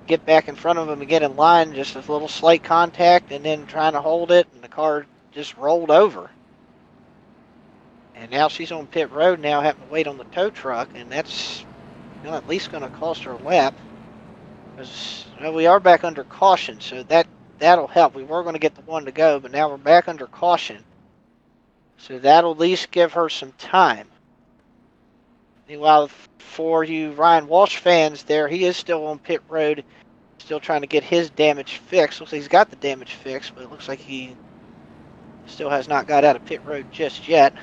get back in front of him and get in line. Just a little slight contact, and then trying to hold it, and the car just rolled over. And now she's on pit road now, having to wait on the tow truck, and that's at least going to cost her a lap. Because we are back under caution, so that'll help. We were going to get the one to go, but now we're back under caution. So that'll at least give her some time. Meanwhile, for you Ryan Walsh fans there, he is still on pit road, still trying to get his damage fixed. Looks like he's got the damage fixed, but it looks like he still has not got out of pit road just yet.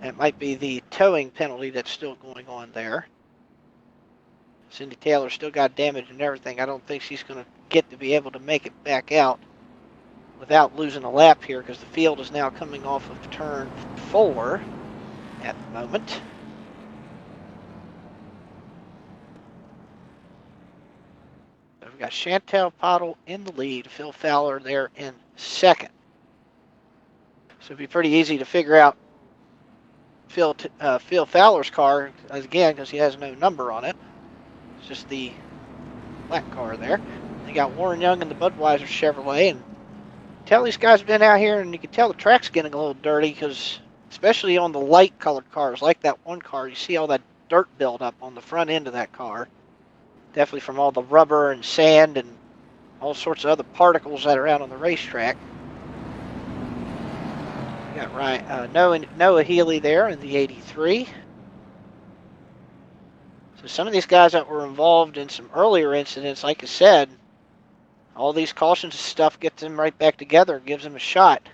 That might be the towing penalty that's still going on there. Cindy Taylor still got damage and everything. I don't think she's going to get to be able to make it back out without losing a lap here, because the field is now coming off of turn 4 at the moment. So we've got Chantel Pottle in the lead, Phil Fowler there in second. So it'd be pretty easy to figure out Phil Fowler's car, again, because he has no number on it. It's just the black car there. They got Warren Young in the Budweiser Chevrolet, and tell these guys have been out here, and you can tell the track's getting a little dirty, because especially on the light colored cars, like that one car, you see all that dirt buildup on the front end of that car. Definitely from all the rubber and sand and all sorts of other particles that are out on the racetrack. We got Noah Healy there in the 83. So some of these guys that were involved in some earlier incidents, like I said, all these cautions and stuff gets them right back together, gives them a shot.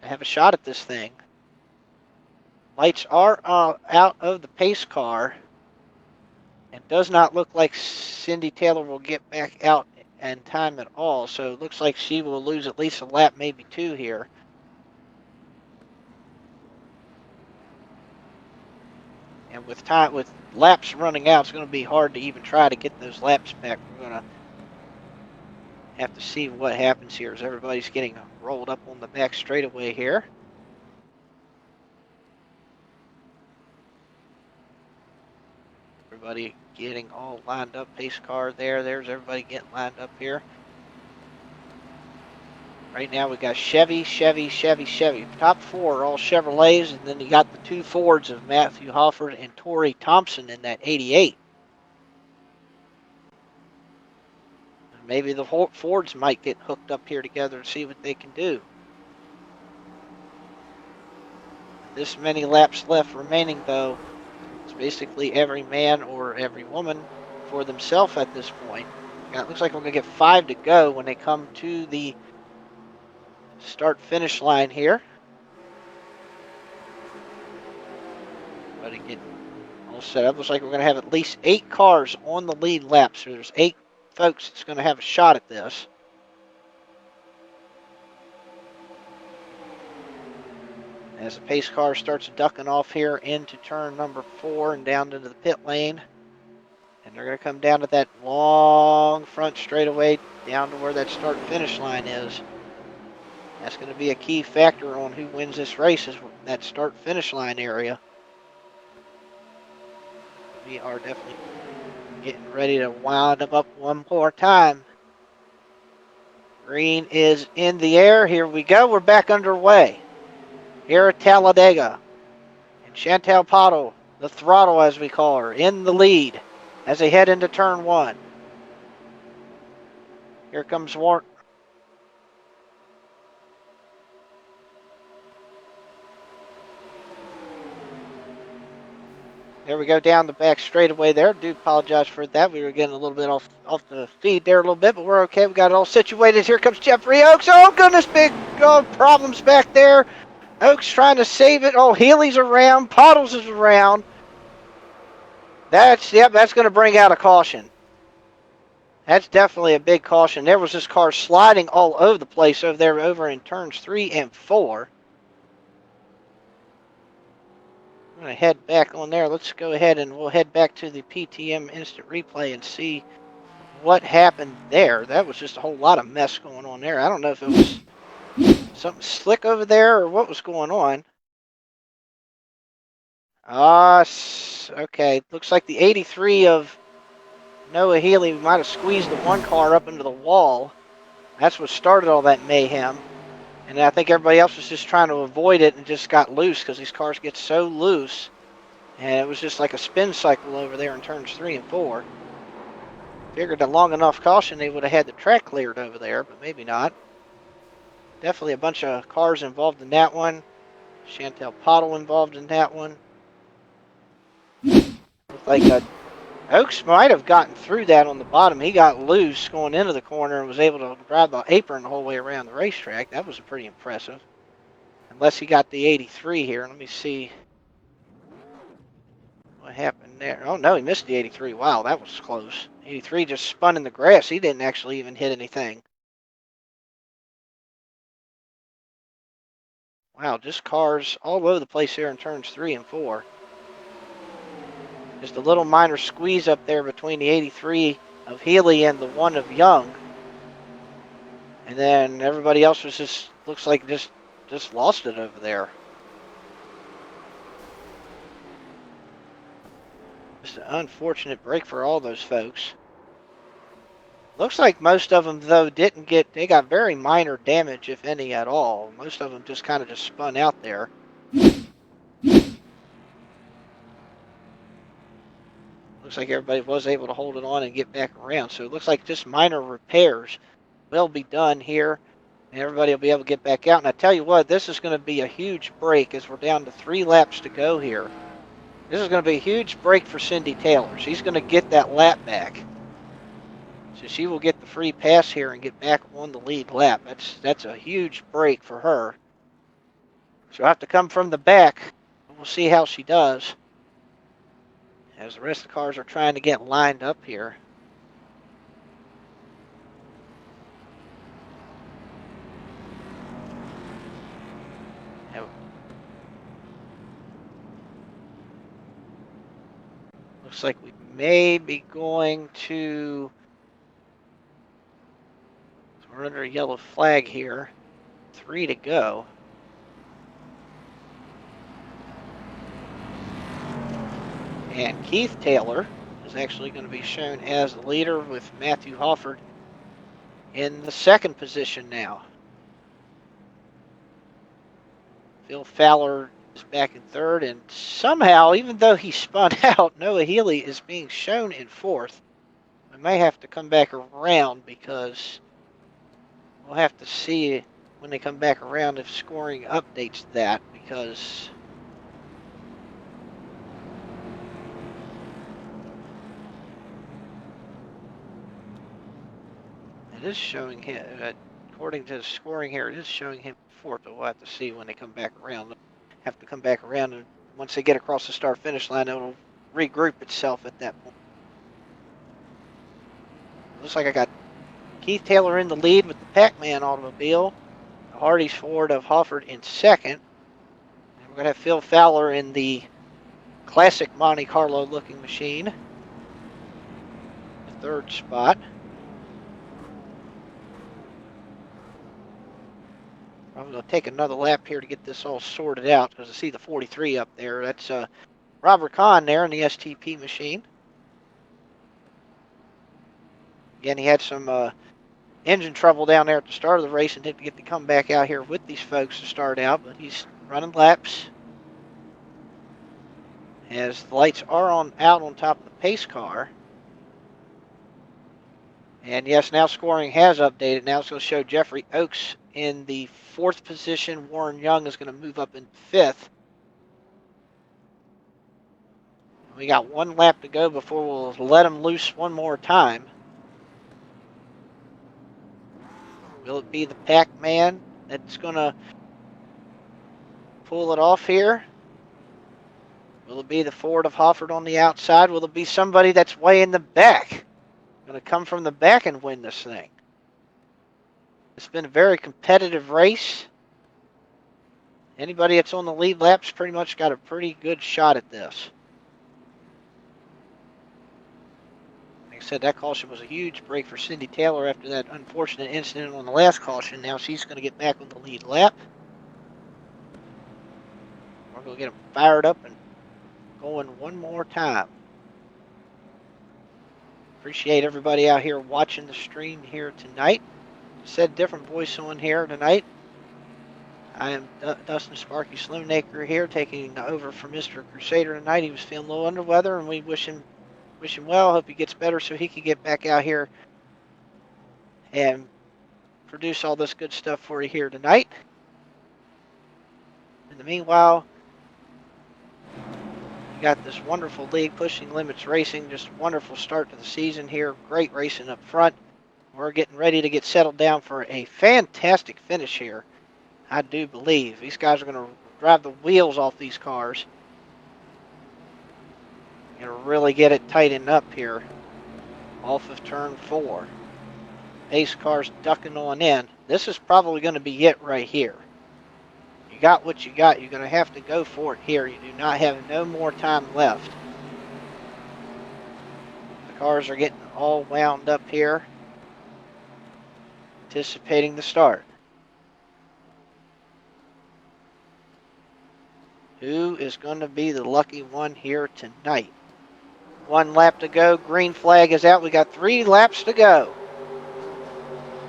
They have a shot at this thing. Lights are out of the pace car. It does not look like Cindy Taylor will get back out in time at all. So it looks like she will lose at least a lap, maybe 2 here. And with laps running out, it's going to be hard to even try to get those laps back. We're going to have to see what happens here as everybody's getting rolled up on the back straightaway here. Everybody getting all lined up. Pace car there. There's everybody getting lined up here. Right now we got Chevy. Top 4 are all Chevrolets, and then you got the 2 Fords of Matthew Hofford and Torrey Thompson in that 88. Maybe the Fords might get hooked up here together and see what they can do. This many laps left remaining, though. It's basically every man or every woman for themselves at this point. Yeah, it looks like we're going to get 5 to go when they come to the start-finish line here. Everybody getting all set up. Looks like we're going to have at least 8 cars on the lead lap. So there's 8 folks that's going to have a shot at this. As the pace car starts ducking off here into turn number 4 and down into the pit lane. And they're going to come down to that long front straightaway down to where that start-finish line is. That's going to be a key factor on who wins this race, is that start-finish line area. We are definitely getting ready to wind them up one more time. Green is in the air. Here we go. We're back underway here at Talladega. And Chantal Potto, the throttle as we call her, in the lead as they head into turn 1. Here comes Warren. There we go, down the back straightaway there. Do apologize for that. We were getting a little bit off the feed there a little bit, but we're okay. We got it all situated. Here comes Jeffrey Oaks. Oh, goodness, big problems back there. Oaks trying to save it. Oh, Healy's around. Pottles is around. That's going to bring out a caution. That's definitely a big caution. There was this car sliding all over the place over there over in turns 3 and 4. I'm going to head back on there. Let's go ahead and we'll head back to the PTM instant replay and see what happened there. That was just a whole lot of mess going on there. I don't know if it was something slick over there or what was going on. Okay. Looks like the 83 of Noah Healy might have squeezed the one car up into the wall. That's what started all that mayhem. And I think everybody else was just trying to avoid it and just got loose because these cars get so loose. And it was just like a spin cycle over there in turns 3 and 4. Figured a long enough caution they would have had the track cleared over there, but maybe not. Definitely a bunch of cars involved in that one. Chantal Pottle involved in that one. Looked like Oaks might have gotten through that on the bottom. He got loose going into the corner and was able to grab the apron the whole way around the racetrack. That was pretty impressive. Unless he got the 83 here. Let me see what happened there. Oh, no, he missed the 83. Wow, that was close. 83 just spun in the grass. He didn't actually even hit anything. Wow, just cars all over the place here in turns 3 and 4. Just a little minor squeeze up there between the 83 of Healy and the 1 of Young. And then everybody else was just, looks like just lost it over there. Just an unfortunate break for all those folks. Looks like most of them, though, they got very minor damage, if any at all. Most of them just kind of just spun out there. Looks like everybody was able to hold it on and get back around. So it looks like just minor repairs will be done here. And everybody will be able to get back out. And I tell you what, this is going to be a huge break as we're down to 3 laps to go here. This is going to be a huge break for Cindy Taylor. She's going to get that lap back. So she will get the free pass here and get back on the lead lap. That's a huge break for her. She'll have to come from the back. We'll see how she does, as the rest of the cars are trying to get lined up here. Looks like we may be going to... We're under a yellow flag here. 3 to go. And Keith Taylor is actually going to be shown as the leader with Matthew Hofford in the 2nd position now. Phil Fowler is back in 3rd, and somehow, even though he spun out, Noah Healy is being shown in 4th. We may have to come back around because we'll have to see when they come back around if scoring updates that, because it is showing him, according to the scoring here, it is showing him fourth, but we'll have to see when they come back around. They'll have to come back around, and once they get across the start-finish line, it'll regroup itself at that point. Looks like I got Keith Taylor in the lead with the Pac-Man automobile. Hardy's Ford of Hofford in second. And we're going to have Phil Fowler in the classic Monte Carlo looking machine. The third spot. I'm going to take another lap here to get this all sorted out because I see the 43 up there. That's Robert Kahn there in the STP machine. Again, he had some engine trouble down there at the start of the race and didn't get to come back out here with these folks to start out, but he's running laps. As the lights are out on top of the pace car. And yes, now scoring has updated. Now it's going to show Jeffrey Oakes in the fourth position. Warren Young is going to move up in fifth. We got one lap to go before we'll let him loose one more time. Will it be the Pac-Man that's going to pull it off here? Will it be the Ford of Hofford on the outside? Will it be somebody that's way in the back? Going to come from the back and win this thing. It's been a very competitive race. Anybody that's on the lead lap's pretty much got a pretty good shot at this. Like I said, that caution was a huge break for Cindy Taylor after that unfortunate incident on the last caution. Now she's going to get back on the lead lap. We're going to get them fired up and going one more time. Appreciate everybody out here watching the stream here tonight. Said different voice on here tonight. I am Dustin Sparky Sloanaker here, taking over for Mr. Crusader tonight. He was feeling a little under weather, and we wish him well. Hope he gets better so he can get back out here and produce all this good stuff for you here tonight. In the meanwhile, we got this wonderful league, Pushing Limits Racing. Just wonderful start to the season here. Great racing up front. We're getting ready to get settled down for a fantastic finish here. I do believe these guys are going to drive the wheels off these cars. Going to really get it tightened up here off of turn 4. Pace car's ducking on in. This is probably going to be it right here. You got what you got. You're going to have to go for it here. You do not have no more time left. The cars are getting all wound up here. Anticipating the start. Who is going to be the lucky one here tonight? One lap to go. Green flag is out. We got 3 laps to go.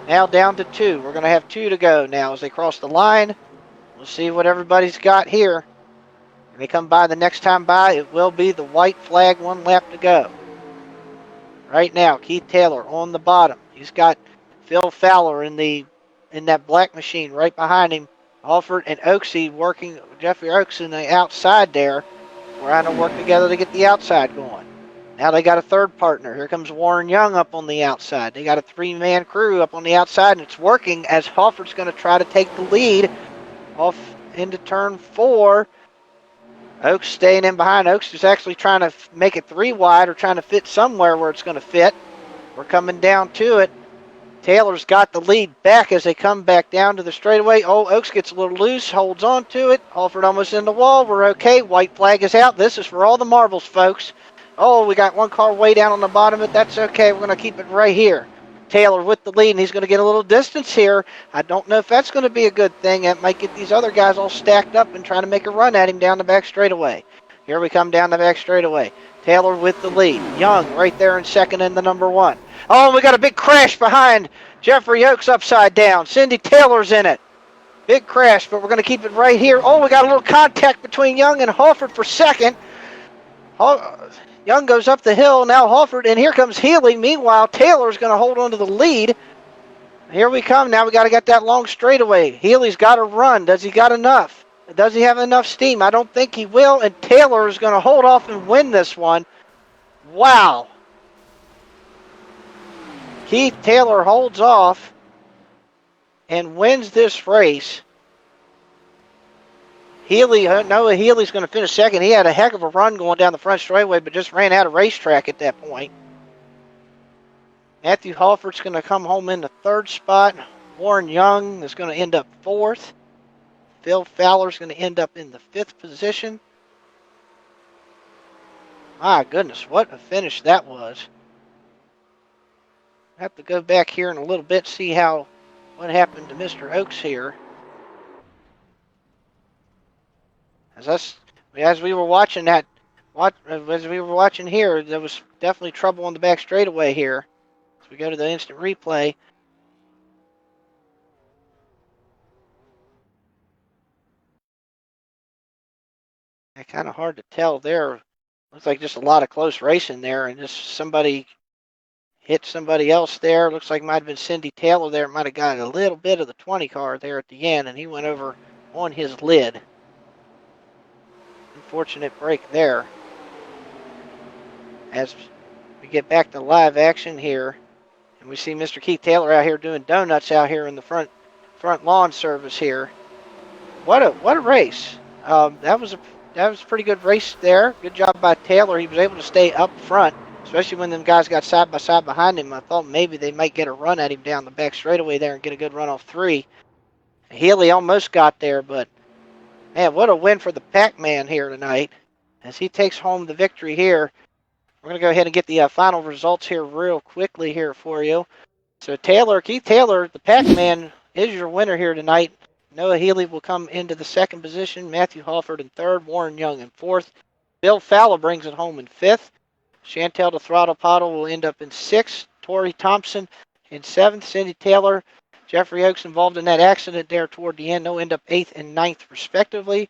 Now down to 2. We're going to have 2 to go now as they cross the line. We'll see what everybody's got here. When they come by the next time by, it will be the white flag. 1 lap to go. Right now, Keith Taylor on the bottom. He's got Phil Fowler in that black machine right behind him. Alford and Oaksy working, Jeffrey Oaks in the outside there. We're trying to work together to get the outside going. Now they got a third partner. Here comes Warren Young up on the outside. They got a 3-man crew up on the outside, and it's working as Hofford's going to try to take the lead off into turn 4. Oaks staying in behind. Oaks is actually trying to make it 3 wide or trying to fit somewhere where it's going to fit. We're coming down to it. Taylor's got the lead back as they come back down to the straightaway. Oh, Oaks gets a little loose, holds on to it. Alford almost in the wall. We're okay. White flag is out. This is for all the marbles, folks. Oh, we got one car way down on the bottom, but that's okay. We're going to keep it right here. Taylor with the lead, and he's going to get a little distance here. I don't know if that's going to be a good thing. That might get these other guys all stacked up and trying to make a run at him down the back straightaway. Here we come down the back straightaway. Taylor with the lead. Young right there in second in the number 1. Oh, we got a big crash behind Jeffrey Oaks upside down. Cindy Taylor's in it. Big crash, but we're going to keep it right here. Oh, we got a little contact between Young and Hofford for second. Young goes up the hill, now Halford, and here comes Healy. Meanwhile, Taylor's going to hold on to the lead. Here we come. Now we got to get that long straightaway. Healy's got to run. Does he got enough? Does he have enough steam? I don't think he will, and Taylor is going to hold off and win this one. Wow. Keith Taylor holds off and wins this race. Noah Healy's going to finish second. He had a heck of a run going down the front straightaway, but just ran out of racetrack at that point. Matthew Halford's going to come home in the third spot. Warren Young is going to end up fourth. Phil Fowler's going to end up in the fifth position. My goodness, what a finish that was. I have to go back here in a little bit, see what happened to Mr. Oaks here. As we were watching here, there was definitely trouble on the back straightaway here. As we go to the instant replay. Kind of hard to tell there. Looks like just a lot of close racing there, and just somebody hit somebody else there. Looks like it might have been Cindy Taylor there. Might have got a little bit of the 20 car there at the end, and he went over on his lid. Unfortunate break there. As we get back to live action here, and we see Mr. Keith Taylor out here doing donuts out here in the front lawn service here. What a race! That was a pretty good race there. Good job by Taylor. He was able to stay up front, especially when them guys got side by side behind him. I thought maybe they might get a run at him down the back straightaway there and get a good run off three. Healy almost got there, but man, what a win for the Pac-Man here tonight as he takes home the victory here. We're going to go ahead and get the final results here real quickly here for you. So Keith Taylor, the Pac-Man, is your winner here tonight. Noah Healy will come into the second position. Matthew Halford in third. Warren Young in fourth. Bill Fowler brings it home in fifth. Chantel the Throttle Pottle will end up in sixth. Tori Thompson in seventh. Cindy Taylor, Jeffrey Oaks involved in that accident there toward the end. They'll end up eighth and ninth respectively.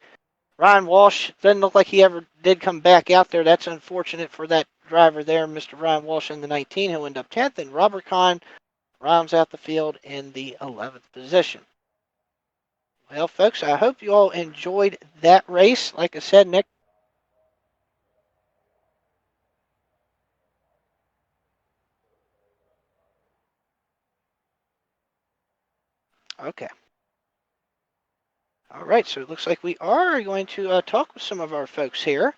Ryan Walsh doesn't look like he ever did come back out there. That's unfortunate for that driver there, Mr. Ryan Walsh in the 19. He'll end up 10th. And Robert Kahn rounds out the field in the 11th position. Well, folks, I hope you all enjoyed that race. Like I said, Nick. Okay. All right, so it looks like we are going to talk with some of our folks here.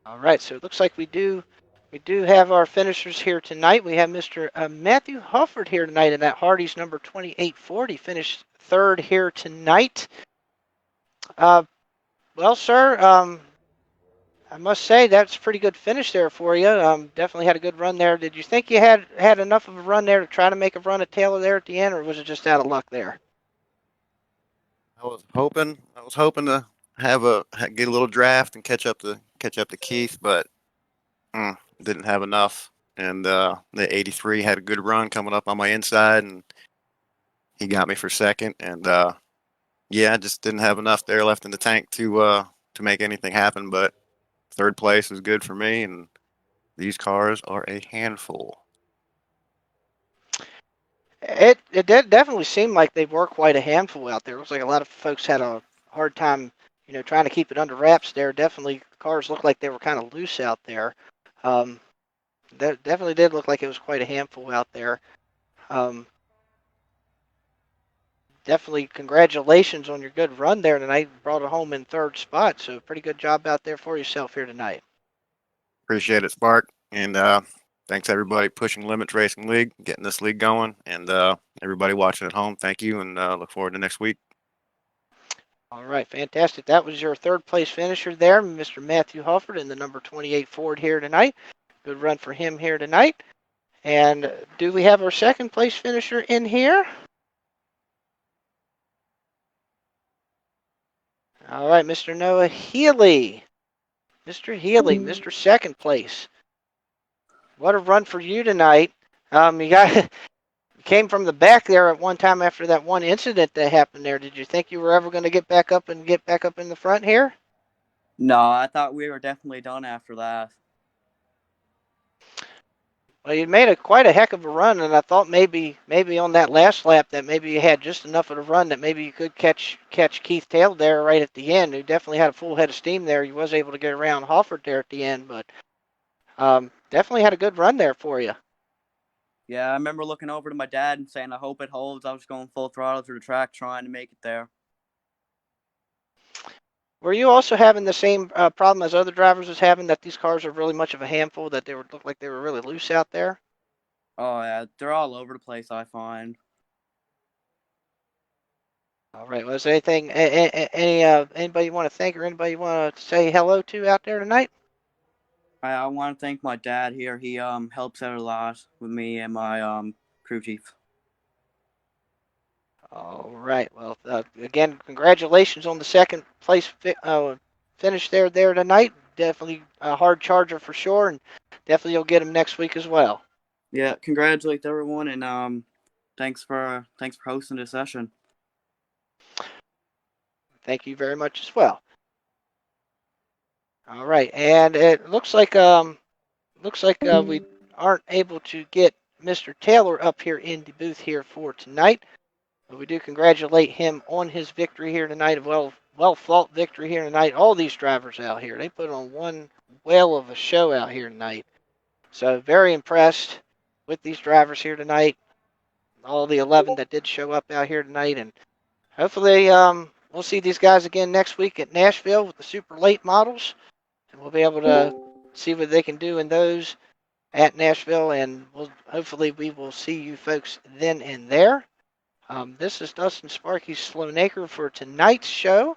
All right, so it looks like we do have our finishers here tonight. We have Mr. Matthew Hufford here tonight in that Hardee's number 2840, finished third here tonight. Well, sir, I must say that's a pretty good finish there for you. Definitely had a good run there. Did you think you had enough of a run there to try to make a run at Taylor there at the end, or was it just out of luck there? I was hoping to get a little draft and catch up to Keith, but didn't have enough. and the 83 had a good run coming up on my inside, and he got me for second. And yeah, I just didn't have enough there left in the tank to make anything happen. But third place was good for me, and these cars are a handful. It did definitely seem like they were quite a handful out there. It looks like a lot of folks had a hard time, trying to keep it under wraps there. Definitely, cars looked like they were kind of loose out there. Um, that definitely did look like it was quite a handful out there. Um, Definitely, congratulations on your good run there tonight. Brought it home in third spot, so pretty good job out there for yourself here tonight. Appreciate it, Spark, and thanks everybody pushing Limits Racing League, getting this league going, and everybody watching at home. Thank you, and look forward to next week. All right, fantastic. That was your third place finisher there, Mr. Matthew Hufford in the number 28 Ford here tonight. Good run for him here tonight. And do we have our second place finisher in here? All right, Mr. Noah Healy. Mr. Healy, Mr. Second place. What a run for you tonight. You came from the back there at one time after that one incident that happened there. Did you think you were ever going to get back up in the front here? No, I thought we were definitely done after that. Well, you made quite a heck of a run, and I thought maybe on that last lap that maybe you had just enough of a run that maybe you could catch Keith Taylor there right at the end, who definitely had a full head of steam there. He was able to get around Hofford there at the end, but definitely had a good run there for you. Yeah, I remember looking over to my dad and saying, I hope it holds. I was going full throttle through the track trying to make it there. Were you also having the same problem as other drivers was having, that these cars are really much of a handful, that they looked like they were really loose out there? Oh, yeah, they're all over the place, I find. All right. Was there anything, anybody you want to thank or anybody you want to say hello to out there tonight? I want to thank my dad here. He helps out a lot with me and my crew chief. All right. Well, again, congratulations on the second place finish there tonight. Definitely a hard charger for sure, and definitely you'll get him next week as well. Yeah, congratulate everyone, and thanks for hosting this session. Thank you very much as well. All right, and it looks like we aren't able to get Mr. Taylor up here in the booth here for tonight. But we do congratulate him on his victory here tonight, a well-fought victory here tonight. All these drivers out here, they put on one whale of a show out here tonight. So very impressed with these drivers here tonight, all the 11 that did show up out here tonight. And hopefully we'll see these guys again next week at Nashville with the super late models. And we'll be able to see what they can do in those at Nashville. And hopefully we will see you folks then and there. This is Dustin Sparky Sloanaker for tonight's show.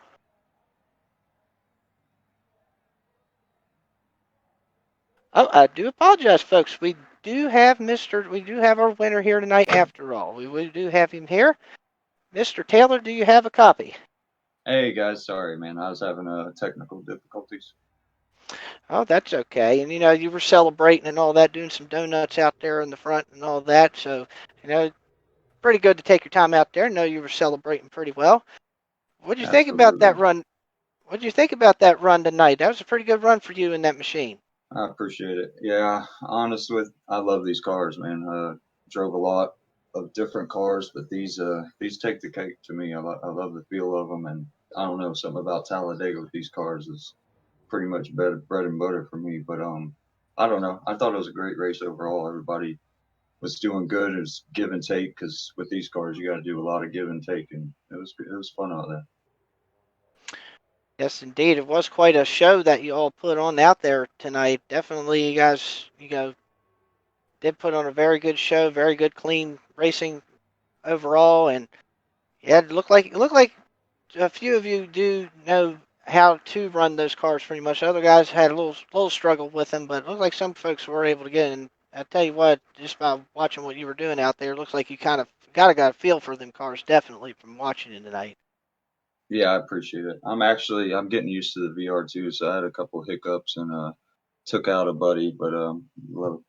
Oh, I do apologize, folks. We do have our winner here tonight after all. We do have him here. Mr. Taylor, do you have a copy? Hey guys, sorry man, I was having technical difficulties. Oh, that's okay. And you were celebrating and all that, doing some donuts out there in the front and all that. So, pretty good to take your time out there. I know you were celebrating pretty well. What did you think about that run? What did you think about that run tonight? That was a pretty good run for you in that machine. I appreciate it. Yeah, I love these cars, man. Drove a lot of different cars, but these take the cake to me. I love the feel of them, and I don't know, something about Talladega with these cars is pretty much bread and butter for me. But I don't know. I thought it was a great race overall. Everybody was doing good. It was give and take, because with these cars you got to do a lot of give and take, and it was fun out there. Yes, indeed. It was quite a show that you all put on out there tonight. Definitely, you guys, did put on a very good show, very good, clean racing overall, and yeah, it looked like a few of you do know how to run those cars pretty much. Other guys had a little struggle with them, but it looked like some folks were able to get in. I tell you what, just by watching what you were doing out there, it looks like you kind of got a feel for them cars, definitely, from watching it tonight. Yeah, I appreciate it. I'm getting used to the VR too, so I had a couple hiccups, and took out a buddy, but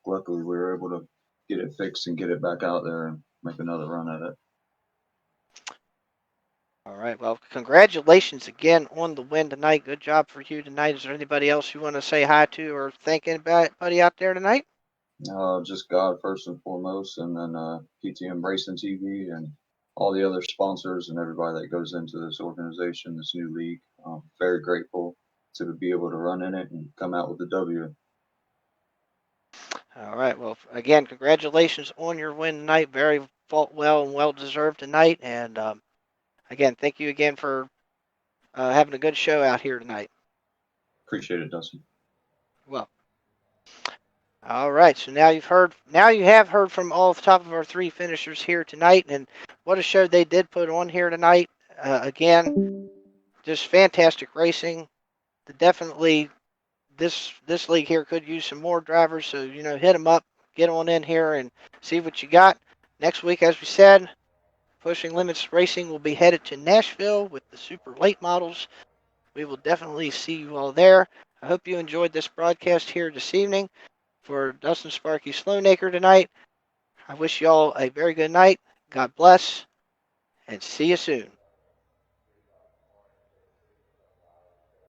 luckily we were able to get it fixed and get it back out there and make another run at it. All right. Well, congratulations again on the win tonight. Good job for you tonight. Is there anybody else you want to say hi to or thank anybody out there tonight? Just God first and foremost, and then PTM Racing TV and all the other sponsors and everybody that goes into this organization, this new league. Very grateful to be able to run in it and come out with the W. All right. Well, again, congratulations on your win tonight. Very fought well and well deserved tonight. And again, thank you again for having a good show out here tonight. Appreciate it, Dustin. Well, all right. So now you have heard from all the top of our three finishers here tonight, and what a show they did put on here tonight. Again, just fantastic racing. Definitely, this league here could use some more drivers. So hit them up, get on in here, and see what you got. Next week, as we said, Pushing Limits Racing will be headed to Nashville with the super late models. We will definitely see you all there. I hope you enjoyed this broadcast here this evening. For Dustin Sparky Sloanaker tonight, I wish you all a very good night. God bless, and see you soon.